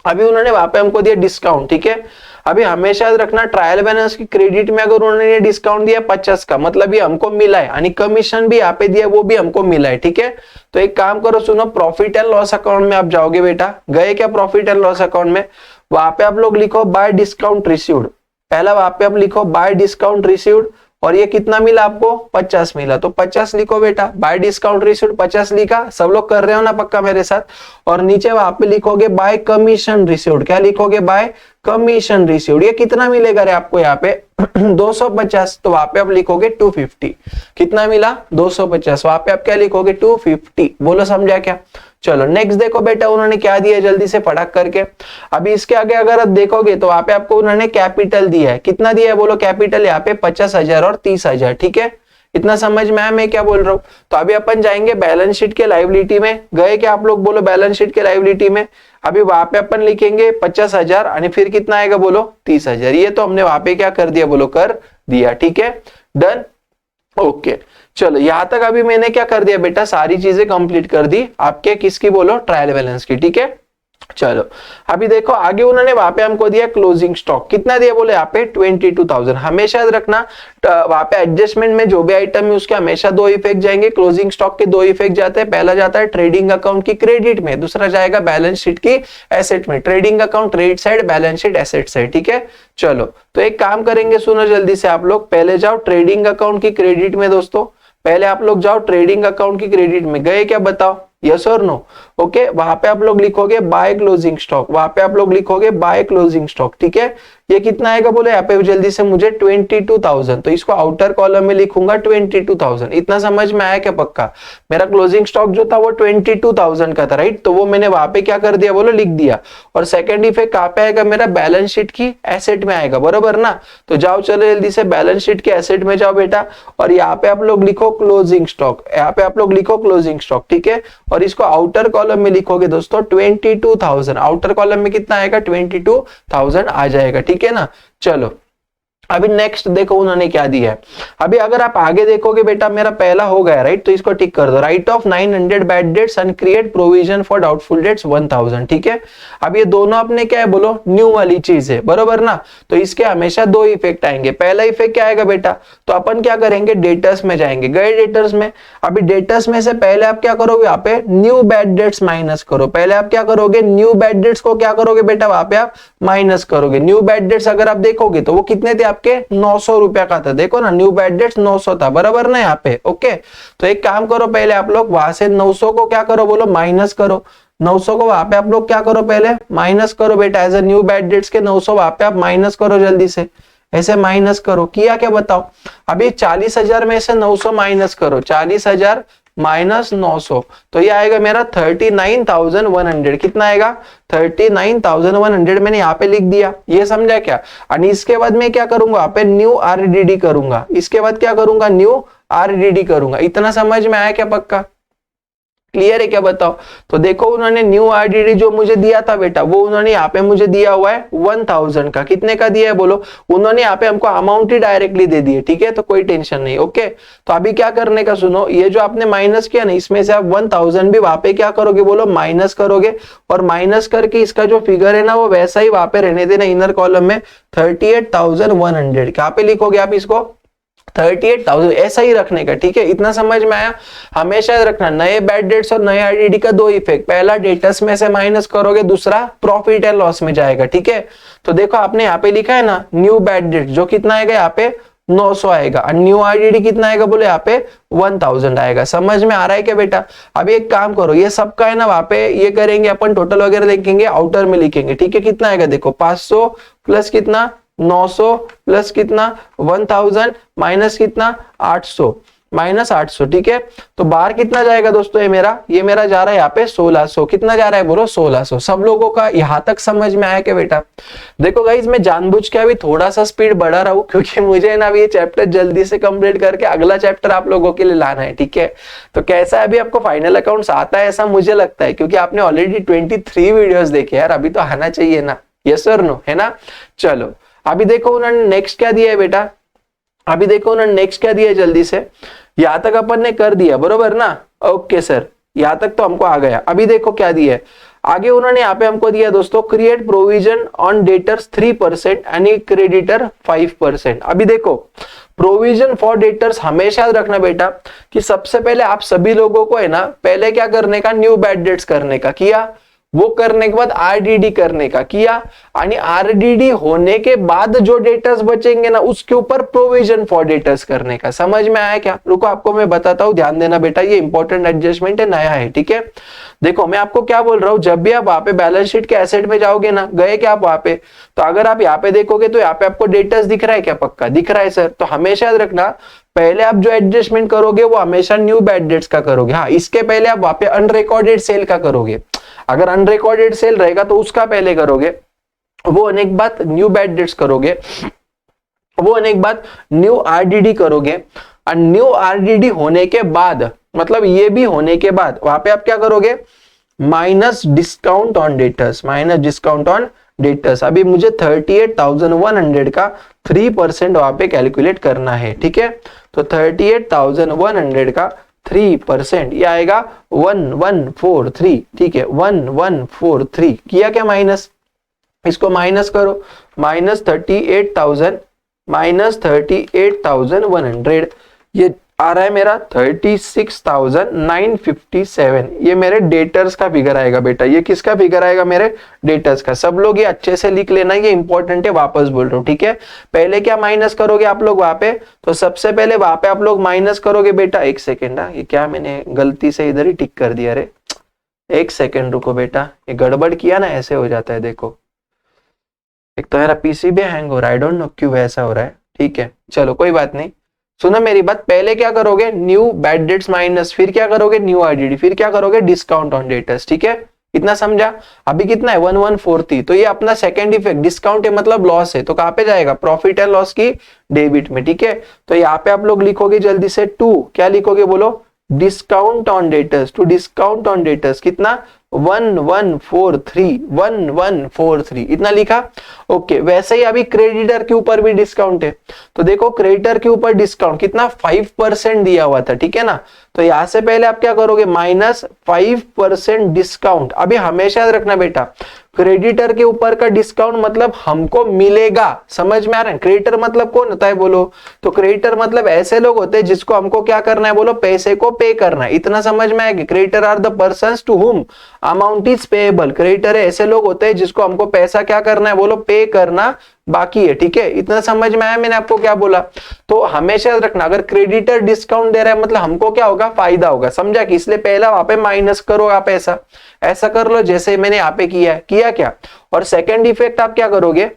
अभी उन्होंने वहां पे हमको दिया डिस्काउंट। ठीक है, अभी हमेशा याद रखना ट्रायल बैलेंस की क्रेडिट में अगर उन्होंने डिस्काउंट दिया 50 का, मतलब ये हमको मिला है, यानी कमीशन भी यहाँ पे दिया वो भी हमको मिला है। ठीक है, तो एक काम करो, सुनो, प्रॉफिट एंड लॉस अकाउंट में आप जाओगे बेटा, गए क्या प्रॉफिट एंड लॉस अकाउंट में, वहां पे आप लोग लिखो बाय डिस्काउंट रिसीव्ड। पहला वहां पे आप लिखो बाय डिस्काउंट रिसीव्ड, और ये कितना मिला आपको, 50 मिला, तो 50 लिखो बेटा, बाय डिस्काउंट रिसीव्ड 50 लिखा। सब लोग कर रहे हो ना पक्का मेरे साथ। और नीचे वहां पे लिखोगे बाय कमीशन रिसीव्ड। क्या लिखोगे, बाय कमीशन रिसीव्ड। ये कितना मिलेगा रे आपको यहाँ पे 250, तो वहां पे आप लिखोगे 250। कितना मिला, 250, वहां पे आप क्या लिखोगे, 250। बोलो समझा क्या। चलो नेक्स्ट देखो बेटा उन्होंने क्या दिया जल्दी से फटाक करके। अभी इसके आगे अगर आप देखोगे तो वहां पे आपको उन्होंने कैपिटल दिया है। कितना दिया है, बोलो कैपिटल यहाँ पे 50,000 और 30,000। ठीक है, इतना समझ में आया मैं क्या बोल रहा हूँ। तो अभी अपन जाएंगे बैलेंस शीट के लायबिलिटी में। गए क्या आप लोग, बोलो बैलेंस शीट के लायबिलिटी में। अभी वहां पे अपन लिखेंगे 50,000 और फिर कितना आएगा, बोलो 30,000। ये तो हमने वहां पे क्या कर दिया, बोलो कर दिया। ठीक है, डन, ओके। चलो यहां तक अभी मैंने क्या कर दिया बेटा, सारी चीजें कंप्लीट कर दी आपके किसकी, बोलो ट्रायल बैलेंस की। ठीक है, चलो अभी देखो आगे उन्होंने वहां पे हमको दिया क्लोजिंग स्टॉक। कितना दिया, बोले यहाँ पे 22,000। हमेशा याद रखना वहां पे एडजस्टमेंट में जो भी आइटम है उसके हमेशा दो इफेक्ट जाएंगे। क्लोजिंग स्टॉक के दो इफेक्ट जाते हैं, पहला जाता है ट्रेडिंग अकाउंट की क्रेडिट में, दूसरा जाएगा बैलेंस शीट की एसेट में। Trading account credit side, balance sheet asset side. ठीक है, चलो तो एक काम करेंगे, सुनो जल्दी से आप लोग, पहले जाओ ट्रेडिंग अकाउंट की क्रेडिट में दोस्तों, पहले आप लोग जाओ ट्रेडिंग अकाउंट की क्रेडिट में। गए क्या, बताओ, यस और नो। ओके, वहां पे आप लोग लिखोगे बाय क्लोजिंग स्टॉक, वहां पे आप लोग लिखोगे बाय क्लोजिंग स्टॉक। ठीक है, ये कितना आएगा, बोले यहाँ पे जल्दी से मुझे 22,000, तो इसको आउटर कॉलम में लिखूंगा 22,000। इतना समझ में आया क्या पक्का। मेरा क्लोजिंग स्टॉक जो था वो 22,000 का था, राइट, तो वो मैंने वहां पे क्या कर दिया, बोलो लिख दिया। और सेकंड इफेक्ट कहाँ पे आएगा, मेरा बैलेंस शीट की एसेट में आएगा, बरोबर ना। तो जाओ चलो जल्दी से बैलेंस शीट के एसेट में जाओ बेटा, और यहाँ पे आप लोग लिखो क्लोजिंग स्टॉक, यहाँ पे आप लोग लिखो क्लोजिंग स्टॉक। ठीक है, और इसको आउटर कॉलम में लिखोगे दोस्तों 22,000। आउटर कॉलम में कितना आएगा, 22,000 आ जाएगा। ठीक है ना, चलो अभी नेक्स्ट देखो उन्होंने क्या दिया है। अभी अगर आप आगे देखोगे बेटा, मेरा पहला हो गया, राइट, तो इसको टिक कर दो। Right of 900 bad debts and create provision for doubtful debts 1000। ठीक है, अब ये दोनों अपने क्या है, बोलो न्यू वाली चीज है, बरोबर ना। तो इसके हमेशा दो इफेक्ट आएंगे। पहला इफेक्ट क्या आएगा बेटा, तो अपन क्या करेंगे, डेटर्स में जाएंगे। गए डेटर्स में, अभी डेटर्स में से पहले आप क्या करोगे, यहाँ पे न्यू बैड डेट्स माइनस करो। पहले आप क्या करोगे, न्यू बैड डेट्स को क्या करोगे बेटा, वहां पे आप माइनस करोगे। न्यू बैड डेट्स अगर आप देखोगे तो वो कितने थे आपके, 900 रुपया का था। देखो ना, न्यू बैड डेट्स 900 था, बराबर ना यहाँ पे। ओके, तो एक काम करो, पहले आप लोग वहां से 900 को क्या करो, बोलो माइनस करो। 900 को वहां पे आप लोग क्या करो, पहले माइनस करो बेटा। As a new bad debts के 900 वहां पे आप माइनस करो जल्दी से, ऐसे माइनस करो। किया क्या, बताओ। अभी 40,000 में से 900 माइनस करो, 40,000 माइनस 900, तो ये आएगा मेरा 39,100। कितना आएगा, 39,100 मैंने यहाँ पे लिख दिया। ये समझा क्या। और इसके बाद मैं क्या करूंगा, यहाँ पे न्यू आरडीडी करूंगा। इसके बाद क्या करूंगा, न्यू आरडीडी करूंगा। इतना समझ में आया क्या पक्का, क्लियर है क्या, बताओ। तो देखो उन्होंने न्यू आरडीडी जो मुझे दिया था बेटा, वो उन्होंने यहाँ पे मुझे दिया हुआ है 1000 का। कितने का दिया है, बोलो। उन्होंने यहाँ पे हमको अमाउंट ही डायरेक्टली दे दी है। ठीक है, तो कोई टेंशन नहीं। ओके, तो अभी क्या करने का, सुनो, ये जो आपने माइनस किया ना, इसमें से आप 1000 भी वहां पे क्या करोगे, बोलो माइनस करोगे। और माइनस करके इसका जो फिगर है ना, वो वैसा ही वहां पे रहने देना इनर कॉलम में, 38,100। कहाँ पे लिखोगे आप इसको, 38,000 ऐसा ही रखने का। ठीक है, इतना समझ में आया। हमेशा रखना नए बैड डेट्स और नए आरडीडी का दो इफेक्ट, पहला डेटर्स में से माइनस करोगे, दूसरा प्रॉफिट एंड लॉस में जाएगा। ठीक है, तो देखो आपने यहाँ पे लिखा है ना न्यू बैड डेट, जो कितना आएगा यहाँ पे 900 आएगा और न्यू आरडीडी कितना आएगा बोले यहाँ पे 1000 आएगा। समझ में आ रहा है क्या बेटा? अभी एक काम करो, ये सबका है ना वहां पे ये करेंगे अपन, टोटल वगैरह लिखेंगे, आउटर में लिखेंगे, ठीक है? कितना आएगा देखो, 500 प्लस कितना 900 प्लस कितना 1000 माइनस कितना 800 माइनस 800, ठीक है? तो बाहर कितना जाएगा दोस्तों, ये मेरा जा रहा है यहाँ पे 1600। कितना जा रहा है बोलो 1600। सब लोगों का यहां तक समझ में आया क्या बेटा? देखो गाइस, मैं जानबूझ के अभी थोड़ा सा स्पीड बढ़ा रहा हूं क्योंकि मुझे ना अभी ये चैप्टर जल्दी से कंप्लीट करके अगला चैप्टर आप लोगों के लिए लाना है, ठीक है? तो कैसा है, अभी आपको फाइनल अकाउंट्स आता है ऐसा मुझे लगता है, क्योंकि आपने ऑलरेडी 23 वीडियोस देखे यार, अभी तो आना चाहिए ना, यस और नो, है ना? चलो अभी देखो उन्होंने नेक्स्ट क्या दिया है बेटा, अभी देखो उन्होंने नेक्स्ट क्या दिया है, जल्दी से। यहां तक अपन ने कर दिया बरोबर ना? ओके सर, यहां तक तो हमको आ गया। अभी देखो क्या दिया है आगे उन्होंने, यहाँ पे हमको दिया दोस्तों, create provision on debtors 3% and creditor 5%। अभी देखो प्रोविजन फॉर डेटर्स हमेशा याद रखना बेटा कि सबसे पहले आप सभी लोगों को है ना, पहले क्या करने का, न्यू बैड डेट्स करने का किया, वो करने के बाद आरडीडी करने का किया, आणि आरडीडी होने के बाद जो डेटर्स बचेंगे ना उसके ऊपर प्रोविजन फॉर डेटर्स करने का। समझ में आया क्या? रुको आपको मैं बताता हूं, ध्यान देना बेटा, ये इंपॉर्टेंट एडजस्टमेंट है, नया है, ठीक है? देखो मैं आपको क्या बोल रहा हूं, जब भी आप वहां पे बैलेंस शीट के एसेट में जाओगे ना, गए क्या आप वहां पे, तो अगर आप यहाँ पे देखोगे तो यहाँ पे आपको डेटर्स दिख रहा है क्या? पक्का दिख रहा है सर। तो हमेशा याद रखना, पहले आप जो एडजस्टमेंट करोगे वो हमेशा न्यू बैड डेट्स का करोगे। हाँ, इसके पहले आप वहां पे अनरिकॉर्डेड सेल का करोगे। अगर अनरिकॉर्डेड सेल रहेगा तो उसका पहले करोगे, वो अनेक बात न्यू बैड डेट्स करोगे, वो अनेक बात न्यू आरडीडी करोगे, और न्यू आरडीडी होने के बाद, मतलब ये भी होने के बाद वहां पे आप क्या करोगे, minus discount on debtors, minus discount on debtors. अभी मुझे 38,100 का 3% वहां पे कैलकुलेट करना है, ठीक है? तो 38,100 का 3% ये आएगा 1143, ठीक है? 1143 किया क्या माइनस, इसको माइनस करो, माइनस 38,100 ये आ रहा है मेरा 36,957। ये मेरे डेटर्स का फिगर आएगा बेटा। ये किसका फिगर आएगा? मेरे डेटर्स का। सब लोग ये अच्छे से लिख लेना, ये इंपॉर्टेंट है, वापस बोल रहा हूँ, ठीक है? पहले क्या माइनस करोगे आप लोग वहां पे, तो सबसे पहले वहां पे आप लोग माइनस करोगे बेटा, एक सेकेंड, ये क्या मैंने गलती से इधर ही टिक कर दिया, अरे एक सेकेंड रुको बेटा, ये गड़बड़ किया ना, ऐसे हो जाता है। देखो एक तो मेरा पीसी भी हैंग हो रहा है, आई डोंट नो क्यों ऐसा हो रहा है, ठीक है? चलो कोई बात नहीं, सुनो मेरी बात, पहले क्या करोगे, न्यू बैड डेट्स माइनस, फिर क्या करोगे, न्यू आरडीडी, फिर क्या करोगे, डिस्काउंट ऑन डेटर्स, ठीक है? इतना समझा? अभी कितना है 1143, तो ये अपना सेकंड इफेक्ट, डिस्काउंट है मतलब लॉस है, तो कहां पे जाएगा, प्रॉफिट एंड लॉस की डेबिट में, ठीक है? तो यहाँ पे आप लोग लिखोगे जल्दी से 2, क्या लिखोगे बोलो, discount on debtors, to discount on debtors कितना 1143 इतना लिखा। ओके, वैसे ही अभी क्रेडिटर के ऊपर भी डिस्काउंट है, तो देखो क्रेडिटर के ऊपर डिस्काउंट कितना 5% दिया हुआ था, ठीक है ना? तो यहां से पहले आप क्या करोगे, माइनस 5% डिस्काउंट। अभी हमेशा याद रखना बेटा, क्रेडिटर के ऊपर का डिस्काउंट मतलब हमको मिलेगा। समझ में आ रहा है? क्रेडिटर मतलब कौन होता है बोलो, तो क्रेडिटर मतलब ऐसे लोग होते हैं जिसको हमको क्या करना है बोलो, पैसे को पे करना है। इतना समझ में आएगा? Creditor are the persons to whom amount is payable. Creditor ऐसे लोग होते हैं जिसको हमको पैसा क्या करना है बोलो, पे करना बाकी है, ठीक है? इतना समझ में आया मैंने आपको क्या बोला? तो हमेशा याद रखना, अगर क्रेडिटर डिस्काउंट दे रहा है मतलब हमको क्या होगा, फायदा होगा। समझा? कि इसलिए पहला वहां पे माइनस करो आप, ऐसा कर लो जैसे मैंने यहाँ पे किया है। किया क्या? और सेकंड इफेक्ट आप क्या करोगे,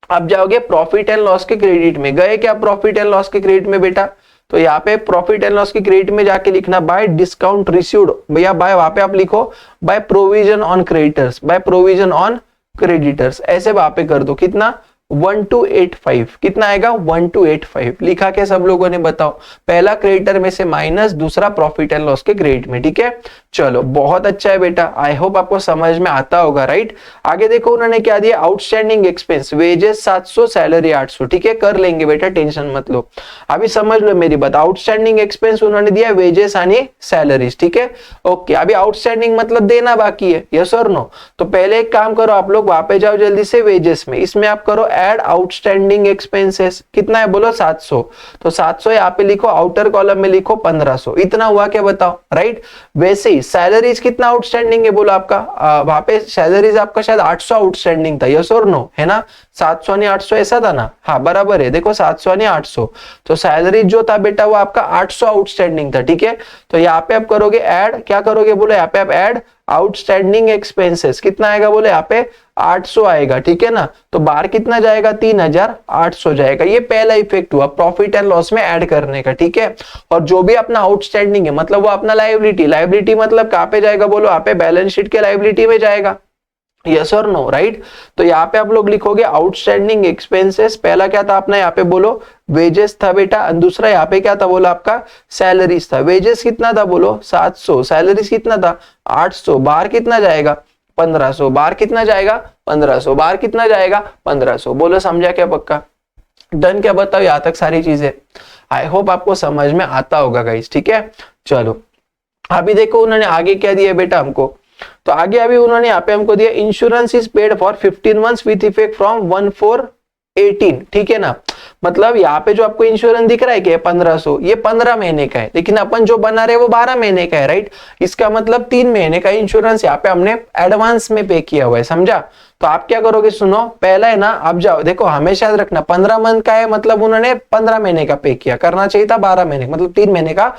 आप जाओगे प्रॉफिट एंड लॉस के क्रेडिट में। गए क्या प्रॉफिट एंड लॉस के क्रेडिट में बेटा? तो यहाँ पे प्रॉफिट एंड लॉस की क्रेडिट में जाके लिखना बाय डिस्काउंट रिसीव्ड, भैया बाय वहां पे आप लिखो by provision on creditors, by provision on creditors, ऐसे वहां पे कर दो। कितना 1285, कितना आएगा 1285 लिखा के सब लोगों ने बताओ, पहला क्रेडिटर में से माइनस, दूसरा प्रॉफिट एंड लॉस के क्रेडिट में, ठीक है? चलो बहुत अच्छा है बेटा, आई होप आपको समझ में आता होगा, राइट? आगे देखो उन्होंने क्या दिया, आउटस्टैंडिंग एक्सपेंस, वेजेस 700, सैलरी 800, ठीक है? कर लेंगे बेटा, टेंशन मत लो। अभी समझ लो मेरी बात, आउटस्टैंडिंग एक्सपेंस उन्होंने दिया वेजेस यानी सैलरीज, ठीक है? ओके, अभी आउटस्टैंडिंग मतलब देना बाकी है, यस और नो? तो पहले एक काम करो आप लोग, वहां पे जाओ जल्दी से वेजेस में, इसमें आप करो ऐड आउटस्टैंडिंग एक्सपेंसेस, कितना है बोलो 700, तो 700 यहाँ पे लिखो, आउटर कॉलम में लिखो 1500, इतना हुआ क्या बताओ, राइट। वैसे ही सैलरीज कितना आउटस्टैंडिंग है बोलो आपका, वहां पे सैलरीज आपका शायद 800 आउटस्टैंडिंग था, यस और नो, है ना, 700 नहीं 800 ऐसा था ना, हाँ बराबर है, देखो 700 नहीं 800, तो सैलरी जो था बेटा वो आपका 800 आउटस्टैंडिंग था, ठीक है। तो यहाँ पे आप करोगे ऐड, क्या करोगे बोलो, यहाँ पे आप ऐड आउटस्टैंडिंग एक्सपेंसेस, कितना आएगा बोले यहाँ पे 800 आएगा, ठीक है ना। तो बाहर कितना जाएगा 3800 जाएगा। ये पहला इफेक्ट हुआ प्रॉफिट एंड लॉस में ऐड करने का, ठीक है। और जो भी अपना आउटस्टैंडिंग है मतलब वो अपना लायबिलिटी, लायबिलिटी मतलब कहां पे जाएगा बोलो, यहाँ पे बैलेंस शीट के लायबिलिटी में जाएगा, यस और नो, राइट। तो यहाँ पे आप लोग लिखोगे आउटस्टैंडिंग एक्सपेंसेस, पहला क्या था अपना यहाँ पे बोलो वेजेस था बेटा, दूसरा यहाँ पे क्या था बोला आपका सैलरीज था। वेजेस कितना था बोलो 700, सैलरीज कितना था 800, बाहर कितना जाएगा 1500, बाहर कितना जाएगा 1500, बाहर कितना जाएगा 1500, बोलो समझा क्या पक्का, डन क्या बताओ यहाँ तक सारी चीजें, आई होप आपको समझ में आता होगा गाइस, ठीक है। चलो अभी देखो उन्होंने आगे क्या दिया बेटा हमको, तो आगे अभी उन्होंने यहाँ पे हमको दिया insurance is paid for 15 months with effect from 1/4/18, ठीक है ना। मतलब यहाँ पे जो आपको इंश्योरेंस दिख रहा है कि 1500, ये 15 महीने का है, लेकिन अपन जो बना रहे वो 12 महीने का है, राइट। इसका मतलब 3 महीने का इंश्योरेंस यहाँ पे हमने एडवांस में पे किया हुआ है, समझा। तो आप क्या करोगे सुनो, पहला है ना आप जाओ, देखो हमेशा याद रखना 15 मंथ का है मतलब उन्होंने 15 महीने का पे किया, करना चाहिए था 12 महीने मतलब 3 महीने का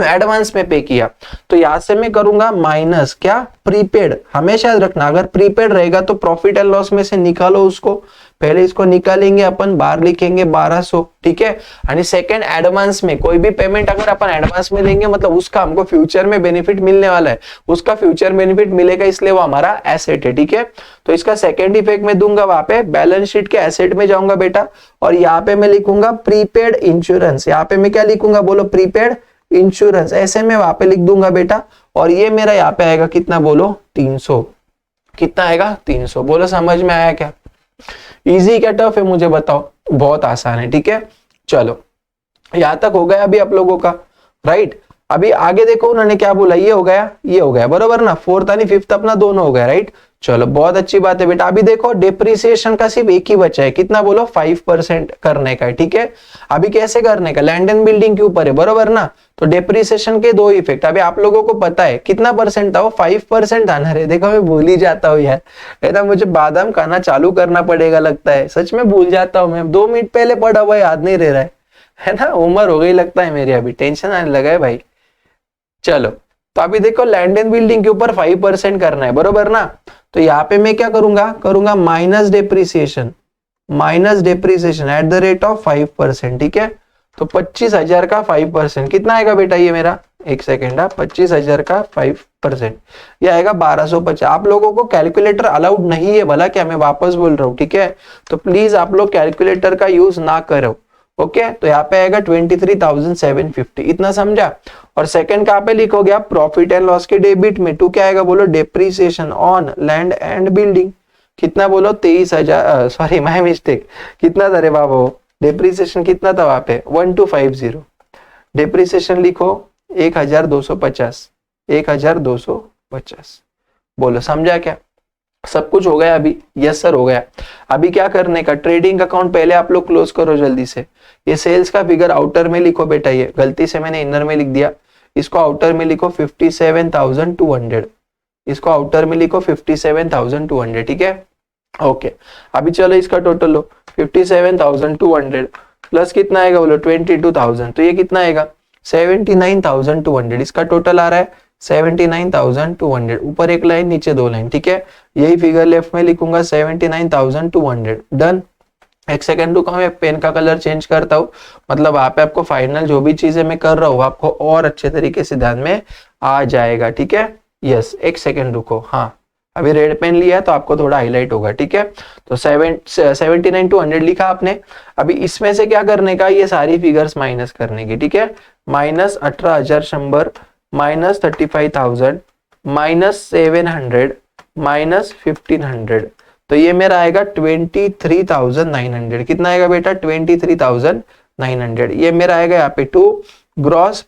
एडवांस में पे किया। तो यहां से मैं करूंगा माइनस क्या प्रीपेड, हमेशा याद रखना अगर प्रीपेड रहेगा तो प्रॉफिट एंड लॉस में से निकालो उसको, पहले इसको निकालेंगे अपन, बाहर लिखेंगे 1200, ठीक है। यानी सेकंड एडवांस में कोई भी पेमेंट अगर अपन एडवांस में लेंगे मतलब उसका हमको फ्यूचर में बेनिफिट मिलने वाला है, उसका फ्यूचर बेनिफिट मिलेगा इसलिए वो हमारा एसेट है, ठीक है। तो इसका सेकंड इफेक्ट में दूंगा वहां पे बैलेंस शीट के एसेट में जाऊंगा बेटा, और यहाँ पे मैं लिखूंगा प्रीपेड इंश्योरेंस, यहाँ पे मैं क्या लिखूंगा बोलो प्रीपेड इंश्योरेंस, ऐसे में वहां पे लिख दूंगा बेटा, और ये मेरा यहाँ पे आएगा कितना बोलो 300, कितना आएगा 300, बोलो समझ में आया क्या, इजी क्या टफ है मुझे बताओ, बहुत आसान है, ठीक है। चलो यहां तक हो गया अभी आप लोगों का, राइट। अभी आगे देखो उन्होंने क्या बोला, ये हो गया ये हो गया, बरोबर ना, फोर्थ यानी फिफ्थ अपना दोनों हो गया, राइट। चलो बहुत अच्छी बात है बेटा। अभी देखो डिप्रिसिएशन का सिर्फ एक ही बचा है, कितना बोलो 5% करने का है, ठीक है। अभी कैसे करने का, लैंड एंड बिल्डिंग के ऊपर है, बरोबर ना। तो डिप्रिसिएशन के दो इफेक्ट, अभी आप लोगों को पता है कितना परसेंट था वो 5% आना रे, देखो मैं भूल ही जाता हूँ यार, है ना, मुझे बादाम खाना चालू करना पड़ेगा लगता है, सच में भूल जाता हूँ मैं, 2 मिनट पहले पढ़ा हुआ याद नहीं रह रहा है ना, उम्र हो गई लगता है मेरी, अभी टेंशन आने लगा है भाई। चलो तो अभी देखो लैंड एंड बिल्डिंग के ऊपर 5% करना है, बरोबर ना। तो यहाँ पे मैं क्या करूंगा minus depreciation at the rate of 5%, ठीक है। तो 25,000 का 5% कितना आएगा बेटा, ये मेरा एक सेकेंड, 25,000 का 5% ये आएगा 1250। आप लोगों को कैलकुलेटर अलाउड नहीं है भला क्या, मैं वापस बोल रहा हूँ, ठीक है। तो प्लीज आप लोग कैलकुलेटर का यूज ना करो, ओके। तो यहाँ पे आएगा 23,750, इतना समझा। और सेकंड कहाँ पे लिखोगे आप, प्रॉफिट एंड लॉस के डेबिट में टू क्या आएगा बोलो, depreciation on land and building, कितना बोलो 23,000, सॉरी माय मिस्टेक, कितना था रे बाबू, डेप्रिसिएशन कितना था वहां पे 1250, डेप्रिसिएशन लिखो 1250, बोलो समझा क्या, सब कुछ हो गया अभी, यस सर हो गया। अभी क्या करने का, ट्रेडिंग अकाउंट पहले आप लोग क्लोज करो जल्दी से। ये सेल्स का फिगर आउटर में लिखो बेटा, ये गलती से मैंने इनर में लिख दिया, इसको आउटर में लिखो 57,200, इसको आउटर में लिखो 57,200, ठीक है, ओके। अभी चलो इसका टोटल लो, 57,200 प्लस कितना आएगा बोलो 22,000, तो ये कितना आएगा 79,200, इसका टोटल आ रहा है 79,200, ऊपर एक लाइन नीचे 2 लाइन, ठीक है। यही फिगर लेफ्ट में लिखूंगा 79,200, डन। एक सेकंड रुको, मैं पेन का कलर चेंज करता हूँ, मतलब वहां पे आपको फाइनल जो भी चीजें मैं कर रहा हूँ आपको और अच्छे तरीके से ध्यान में आ जाएगा, ठीक है। यस एक सेकंड रुको, हाँ अभी रेड पेन लिया है तो आपको थोड़ा हाईलाइट होगा, ठीक है। तो 79,200 लिखा आपने। अभी इसमें से क्या करने का, ये सारी फिगर्स माइनस करने की, ठीक है। माइनस 18,100, माइनस 35,000, माइनस 700, माइनस 1,500, तो ये मेरा आएगा 23,900, कितना आएगा बेटा 23,900, ये मेरा आएगा यहाँ पे to gross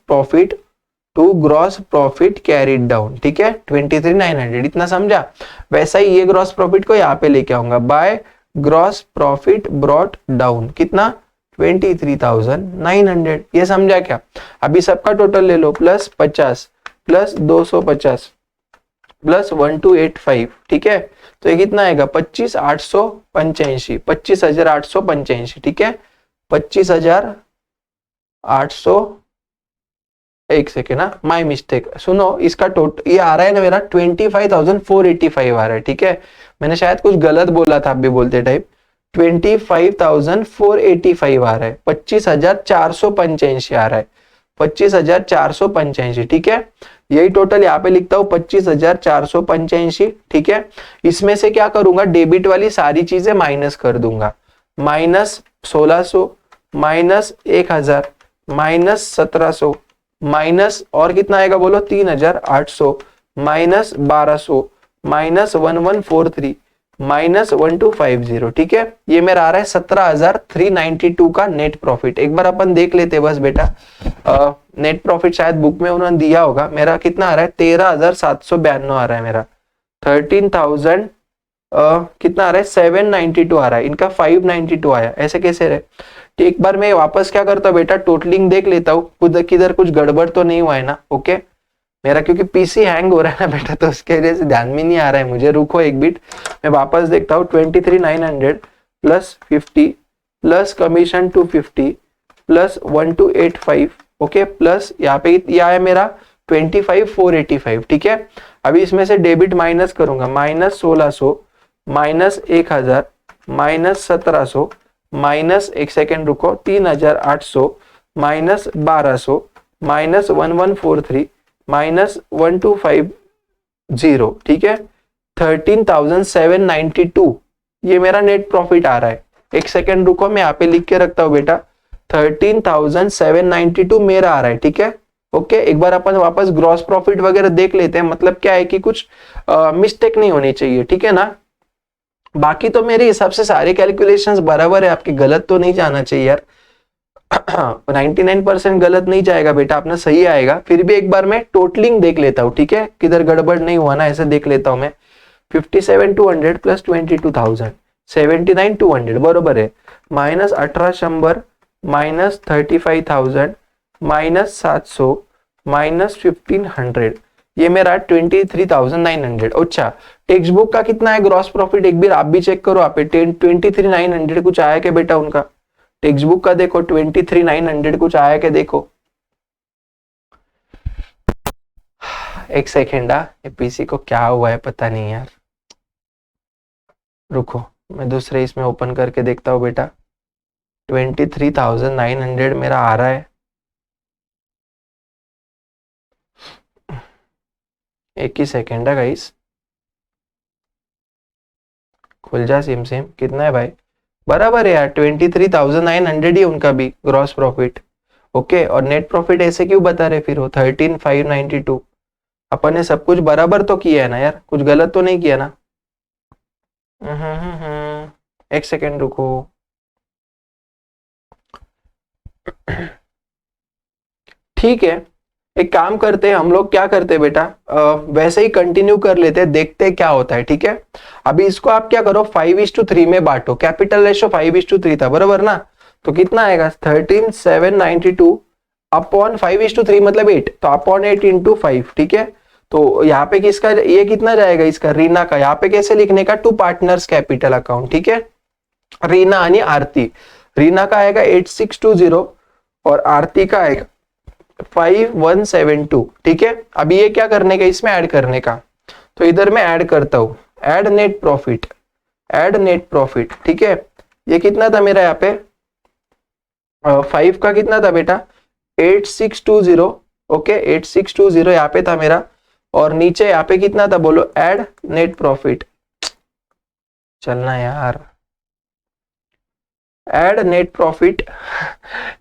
profit carried down, ठीक है 23,900, इतना समझा। वैसा ही ये ग्रॉस प्रॉफिट को यहाँ पे लेके आऊंगा by gross profit brought down कितना 23,900। ये समझा क्या? अभी सबका टोटल ले लो, प्लस 50 प्लस 250 प्लस 1285, ठीक है। तो ये कितना आएगा 25,885, 25,885, ठीक है। 25,800, एक सेकेंड ना, माई मिस्टेक, सुनो इसका टोटल ये आ रहा है ना मेरा 25,485 आ रहा है, ठीक है। मैंने शायद कुछ गलत बोला था, आप भी बोलते टाइप 25,485 आ रहा है, 25,485 आ रहा है, 25,485, ठीक है। यही टोटल यहाँ पे लिखता हूं 25,485, ठीक है। इसमें से क्या करूंगा, डेबिट वाली सारी चीजें माइनस कर दूंगा, माइनस 1600 माइनस 1,000 माइनस 1700 माइनस और कितना आएगा बोलो 3,800 माइनस 1200 माइनस 1143 माइनस 1250, ठीक है। ये मेरा आ रहा है 17,392 का नेट प्रॉफिट। एक बार अपन देख लेते बस बेटा, नेट प्रॉफिट शायद बुक में उन्होंने दिया होगा। मेरा कितना आ रहा है 13,792 आ रहा है मेरा, 13,000 कितना आ रहा है 792 आ रहा है, इनका 592 आया, ऐसे कैसे रहे। तो एक बार मैं वापस क्या करता हूँ बेटा, टोटलिंग देख लेता हूँ खुद किधर कुछ गड़बड़ तो नहीं हुआ है ना। ओके मेरा क्योंकि पीसी हैंग हो रहा है ना बेटा, तो उसके वजह से ध्यान में नहीं आ रहा है मुझे। रुको एक बिट, मैं वापस देखता हूँ। 23,900 plus 50 plus commission 250 plus 1285, okay, plus यहाँ पे यह है मेरा 25,485, ठीक है। अभी इसमें से डेबिट माइनस करूंगा, माइनस 1600 माइनस 1,000 माइनस 1700 माइनस, एक सेकेंड रुको, 3,800 माइनस 1200 माइनस 1143 माइनस 1250, ठीक है। 13,792 ये मेरा नेट प्रॉफिट आ रहा है। एक सेकेंड रुको, मैं यहाँ पे लिख के रखता हूँ बेटा, 13,792 मेरा आ रहा है, ठीक है। ओके एक बार अपन वापस ग्रॉस प्रॉफिट वगैरह देख लेते हैं, मतलब क्या है कि कुछ मिस्टेक नहीं होनी चाहिए, ठीक है ना। बाकी तो मेरे हिसाब से सारे कैलकुलेशंस बराबर है, आपके गलत तो नहीं जाना चाहिए यार। 99% गलत नहीं जाएगा बेटा, अपना सही आएगा। फिर भी एक बार मैं टोटलिंग देख लेता हूँ, ठीक है, किधर गड़बड़ नहीं हुआ ना, ऐसे देख लेता हूँ मैं। 57,200 प्लस 22,000 79,200 बरोबर है, माइनस 1,800 माइनस 35,000 माइनस 700 माइनस 1,500, ये मेरा 23,900। अच्छा टेक्स्ट बुक का कितना है ग्रॉस प्रॉफिट, एक बार आप भी चेक करो। आप 23,900 कुछ आया क्या बेटा उनका, टेक्स्ट बुक का देखो 23,900 कुछ आया क्या देखो। एक सेकेंड, पीसी को क्या हुआ है पता नहीं यार, रुको मैं दूसरे इसमें ओपन करके देखता हूँ बेटा। 23,900 मेरा आ रहा है, एक ही सेकेंड है गाइस, खुल जा सिम सिम, कितना है भाई, बराबर है यार 23,900 ही उनका भी ग्रॉस प्रॉफिट। ओके और नेट प्रॉफिट ऐसे क्यों बता रहे फिर वो 13,592। अपन ने सब कुछ बराबर तो किया है ना यार, कुछ गलत तो नहीं किया ना। एक सेकेंड रुको, ठीक है एक काम करते हैं हम लोग, क्या करते हैं बेटा, वैसे ही कंटिन्यू कर लेते हैं, देखते हैं क्या होता है, ठीक है। अभी इसको आप क्या करो 5:3 में बांटो, कैपिटल रेशो 5:3 था बराबर ना, तो कितना आएगा 13,792 अपॉन 5:3 मतलब 8, तो अपॉन 8 इंटू 5, ठीक है। तो यहाँ पे किसका, ये कितना जाएगा इसका, रीना का। यहाँ पे कैसे लिखने का, टू पार्टनर्स कैपिटल अकाउंट, ठीक है। रीना आणि आरती, रीना का आएगा 8620 और आरती का आएगा 5172, ठीक है। अभी ये क्या करने का, इसमें ऐड करने का, तो इधर मैं ऐड करता हूं, add net profit, add net profit, ठीक है। ये कितना था मेरा यहाँ पे 5 का कितना था बेटा 8620, ओके 8620 यहाँ पे था मेरा, और नीचे यहाँ पे कितना था बोलो, ऐड नेट प्रॉफिट, चलना यार, ऐड नेट प्रॉफिट।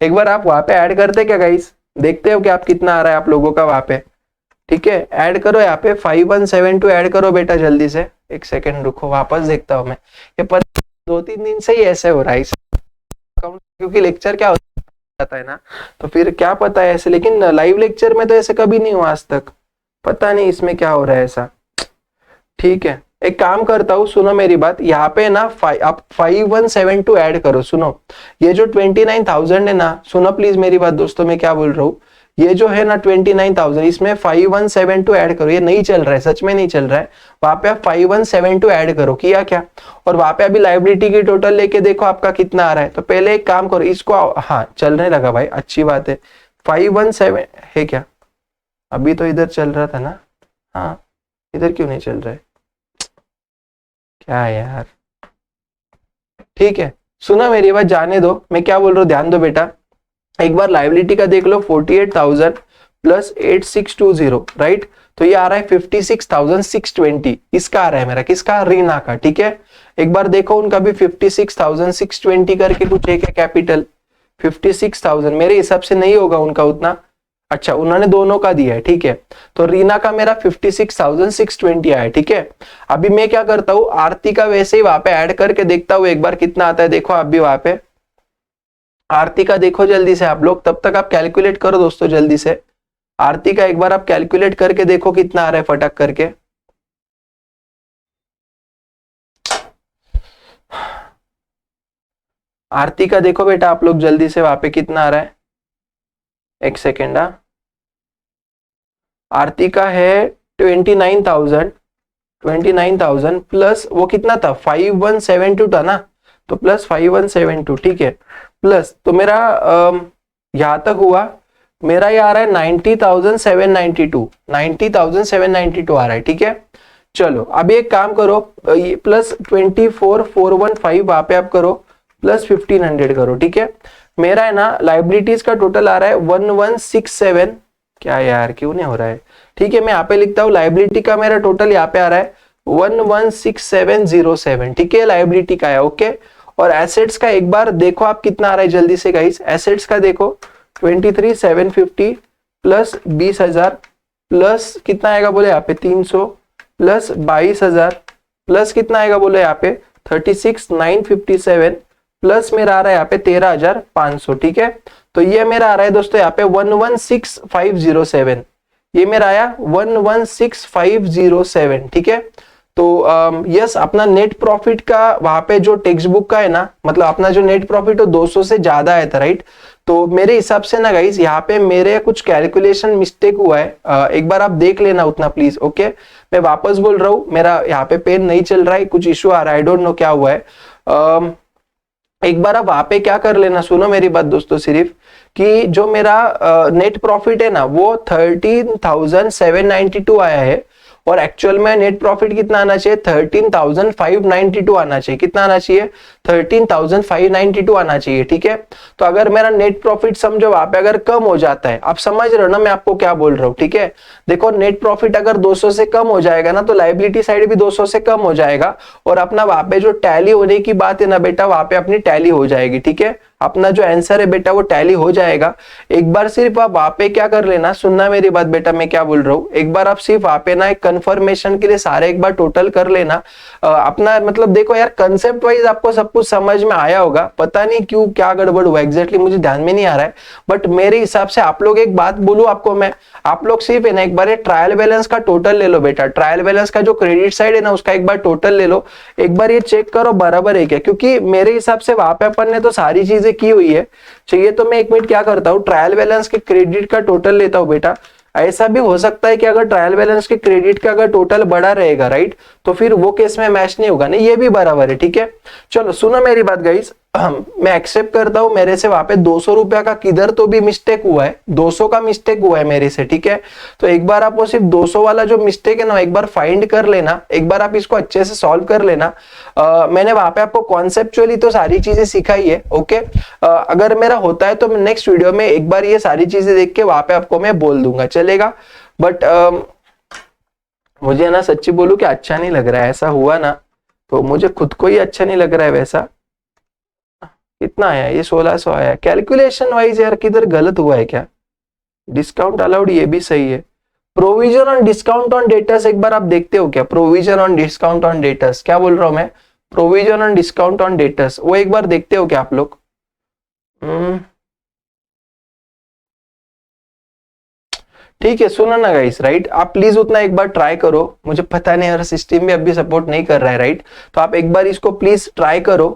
एक बार आप वहां पे ऐड करते क्या गाइस, देखते हो कि आप कितना आ रहा है आप लोगों का वहां पे, ठीक है। ऐड करो यहाँ पे 5172 ऐड करो बेटा जल्दी से, एक सेकेंड रुको वापस देखता हूँ मैं। ये 2-3 दिन से ही ऐसे हो रहा है क्योंकि लेक्चर क्या होता है ना, तो फिर क्या पता है ऐसे, लेकिन लाइव लेक्चर में तो ऐसे कभी नहीं हुआ आज तक, पता नहीं इसमें क्या हो रहा है ऐसा, ठीक है। एक काम करता हूँ, सुनो मेरी बात, यहाँ पे ना आप 5172 ऐड करो। सुनो, ये जो 29,000 है ना, सुनो प्लीज मेरी बात दोस्तों, मैं क्या बोल रहा हूँ, ये जो है ना 29,000, इसमें 5172 ऐड करो। ये नहीं चल रहा है, सच में नहीं चल रहा है। वहां पे आप 5172 ऐड करो, किया क्या? और वहां पे अभी लाइबिलिटी की टोटल लेके देखो आपका कितना आ रहा है। तो पहले एक काम करो, इसको, हाँ चलने लगा भाई, अच्छी बात है। 517 है क्या? अभी तो इधर चल रहा था ना, हाँ इधर क्यों नहीं चल रहा है, क्या यार। ठीक है, सुना मेरी बात, जाने दो, मैं क्या बोल रहा हूँ ध्यान दो बेटा। एक बार लाइबिलिटी का देख लो, 48,000 प्लस 8620, राइट। तो ये आ रहा है 56,620, इसका आ रहा है मेरा, किसका? रीना का, ठीक है। एक बार देखो उनका भी 56,620 करके कुछ एक है कैपिटल। 56,000 मेरे हिसाब से नहीं होगा उनका उतना, अच्छा उन्होंने दोनों का दिया है, ठीक है। तो रीना का मेरा 56,620 आया, ठीक है। अभी मैं क्या करता हूँ, आरती का वैसे ही वहां पे ऐड करके देखता हूँ एक बार कितना आता है। देखो आप भी वहां पे आरती का देखो जल्दी से आप लोग, तब तक आप कैलकुलेट करो दोस्तों जल्दी से। आरती का एक बार आप कैलकुलेट करके देखो कितना आ रहा है फटक करके। आरती का देखो बेटा आप लोग जल्दी से, वहां पे कितना आ रहा है, एक सेकेंड। आरती का है 29,000 प्लस वो कितना था, 5172 था ना, तो प्लस 5172, ठीक है। प्लस तो मेरा यहां तक हुआ, मेरा ये आ रहा है 90,792 आ रहा है, ठीक है। चलो अभी एक काम करो, ये प्लस 24,415 वहां पे आप करो, प्लस 1,500 करो, ठीक है। मेरा है ना लाइबिलिटीज का टोटल आ रहा है 1167, क्या यार क्यों नहीं हो रहा है, ठीक है। मैं यहाँ पे लिखता हूँ लाइबिलिटी का मेरा टोटल यहाँ पे आ रहा है 116707, ठीक है, लाइबिलिटी का है, ओके। और एसेट्स का एक बार देखो आप कितना आ रहा है जल्दी से गाइस, एसेट्स का देखो 23,750 प्लस 20,000 प्लस कितना आएगा बोले यहाँ पे 300 प्लस 22,000 प्लस कितना आएगा बोले यहाँ पे 36,957 प्लस मेरा आ रहा है यहाँ पे 13,500, ठीक है। तो ये मेरा आ रहा है दोस्तों यहाँ पे 116507, ये मेरा आया 116507, ठीक है। तो यस, अपना नेट प्रॉफिट का वहां पे जो टेक्स्ट बुक का है ना, मतलब अपना जो नेट प्रॉफिट वो 200 से ज्यादा आया था, राइट। तो मेरे हिसाब से ना गाइस यहाँ पे मेरे कुछ कैलकुलेशन मिस्टेक हुआ है, एक बार आप देख लेना उतना प्लीज, ओके। मैं वापस बोल रहा हूँ, मेरा यहाँ पे पेन नहीं चल रहा है, कुछ इश्यू आ रहा है, आई डोंट नो क्या हुआ है। एक बार आप वहां पे क्या कर लेना, सुनो मेरी बात दोस्तों, सिर्फ कि जो मेरा नेट प्रॉफिट है ना वो 13,792 आया है, और एक्चुअल में नेट प्रॉफिट कितना आना चाहिए, 13,592 आना चाहिए। कितना आना चाहिए, 13,592 आना चाहिए, ठीक है। तो अगर मेरा नेट प्रॉफिट समझो वहां पे अगर कम हो जाता है, आप समझ रहे हो ना मैं आपको क्या बोल रहा हूँ, ठीक है। देखो नेट प्रॉफिट अगर 200 से कम हो जाएगा ना, तो लाइबिलिटी साइड भी 200 से कम हो जाएगा, और अपना वहां पे जो टैली होने की बात है ना बेटा, वहां पे अपनी टैली हो जाएगी, ठीक है। अपना जो आंसर है बेटा वो टैली हो जाएगा। एक बार सिर्फ आप वहां पे क्या कर लेना, सुनना मेरी बात बेटा मैं क्या बोल रहा हूँ, एक बार आप सिर्फ वहां पे ना एक कंफर्मेशन के लिए सारे एक बार टोटल कर लेना। अपना मतलब देखो यार, कंसेप्ट वाइज आपको सब कुछ समझ में आया होगा, पता नहीं क्यों क्या गड़बड़ हुआ एग्जैक्टली मुझे ध्यान में नहीं आ रहा है, बट मेरे हिसाब से आप लोग एक बात बोलूं आपको मैं, आप लोग सिर्फ है ना एक बार ट्रायल बैलेंस का टोटल ले लो बेटा, ट्रायल बैलेंस का जो क्रेडिट साइड है ना उसका एक बार टोटल ले लो, एक बार ये चेक करो बराबर है क्या, क्योंकि मेरे हिसाब से वहां पे अपन ने तो सारी चीजें की हुई है। चाहिए तो मैं एक मिनट क्या करता हूँ, ट्रायल बैलेंस के क्रेडिट का टोटल लेता हूँ बेटा। ऐसा भी हो सकता है कि अगर ट्रायल बैलेंस के क्रेडिट का अगर टोटल बड़ा रहेगा, राइट, तो फिर वो केस में मैच नहीं होगा, नहीं ये भी बराबर है, ठीक है। चलो सुनो मेरी बात गाइस, मैं एक्सेप्ट करता हूं मेरे से वहां पे 200 रुपया का किधर तो भी मिस्टेक हुआ है, 200 का मिस्टेक हुआ है मेरे से, ठीक है। तो एक बार आप वो सिर्फ 200 वाला जो मिस्टेक है ना एक बार फाइंड कर लेना, एक बार आप इसको अच्छे से सॉल्व कर लेना। मैंने वहां पे आपको कॉन्सेप्चुअली तो सारी चीजें सिखाई है, ओके। अगर मेरा होता है तो मैं नेक्स्ट वीडियो में एक बार ये सारी चीजें देख के वहां पे आपको मैं बोल दूंगा, चलेगा। बट मुझे ना सच्ची बोलूं कि अच्छा नहीं लग रहा है, ऐसा हुआ ना तो मुझे खुद को ही अच्छा नहीं लग रहा है। वैसा कितना आया, ये 1600 आया, कैलकुलेशन वाइज यार किधर गलत हुआ है क्या, डिस्काउंट अलाउड ये भी सही है, provision on discount on debtors एक बार आप देखते हो क्या, provision on discount on debtors, क्या बोल रहा हूं मैं, provision on discount on debtors, वो एक बार देखते हो क्या आप लोग। ठीक है, सुनो ना गाइस, राइट, आप प्लीज उतना एक बार ट्राई करो। मुझे पता नहीं यार सिस्टम भी अभी सपोर्ट नहीं कर रहा है, राइट, तो आप एक बार इसको प्लीज ट्राई करो।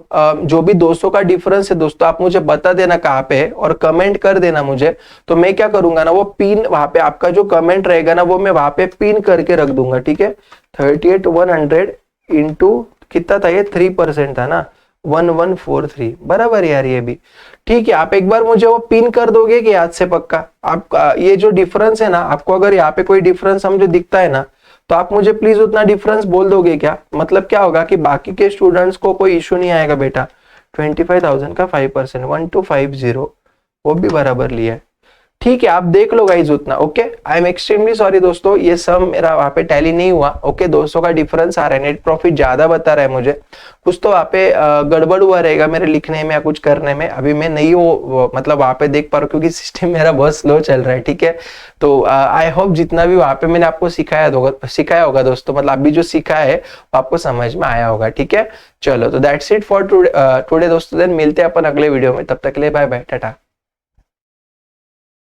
जो भी 200 का डिफरेंस है दोस्तों, आप मुझे बता देना कहाँ पे है और कमेंट कर देना मुझे। तो मैं क्या करूंगा ना, वो पिन वहां पे आपका जो कमेंट रहेगा ना, वो मैं वहां पे पिन करके रख दूंगा, ठीक है। 38,100 इंटू कितना था ये, 3% था ना, 1143, बराबर यार ये भी। ठीक है, आप एक बार मुझे वो पिन कर दोगे कि याद से पक्का। आपका ये जो डिफरेंस है ना, आपको अगर यहाँ पे कोई डिफरेंस मुझे दिखता है ना, तो आप मुझे प्लीज उतना डिफरेंस बोल दोगे क्या। मतलब क्या होगा कि बाकी के स्टूडेंट्स को कोई इश्यू नहीं आएगा बेटा। 25,000 का 5%, 1250, वो भी बराबर लिया है। ठीक है, आप देख लो गाइज उतना। Okay, I am extremely sorry दोस्तों, ये सब मेरा वहां पे टैली नहीं हुआ। ओके, 200 का डिफरेंस आ रहा है, नेट प्रॉफिट ज्यादा बता रहा है मुझे। कुछ तो वहां पे गड़बड़ हुआ रहेगा मेरे लिखने में या कुछ करने में। अभी मैं नहीं वो मतलब वहां पे देख पा रहा हूँ, क्योंकि सिस्टम मेरा बहुत स्लो चल रहा है। ठीक है, तो आई होप जितना भी वहां पे मैंने आपको सिखाया होगा दोस्तों, मतलब अभी जो सीखा है वो आपको समझ में आया होगा। ठीक है, चलो, तो दैट्स इट फॉर टुडे दोस्तों। देन मिलते हैं अपन अगले वीडियो में, तब तक के लिए बाय बाय, टाटा।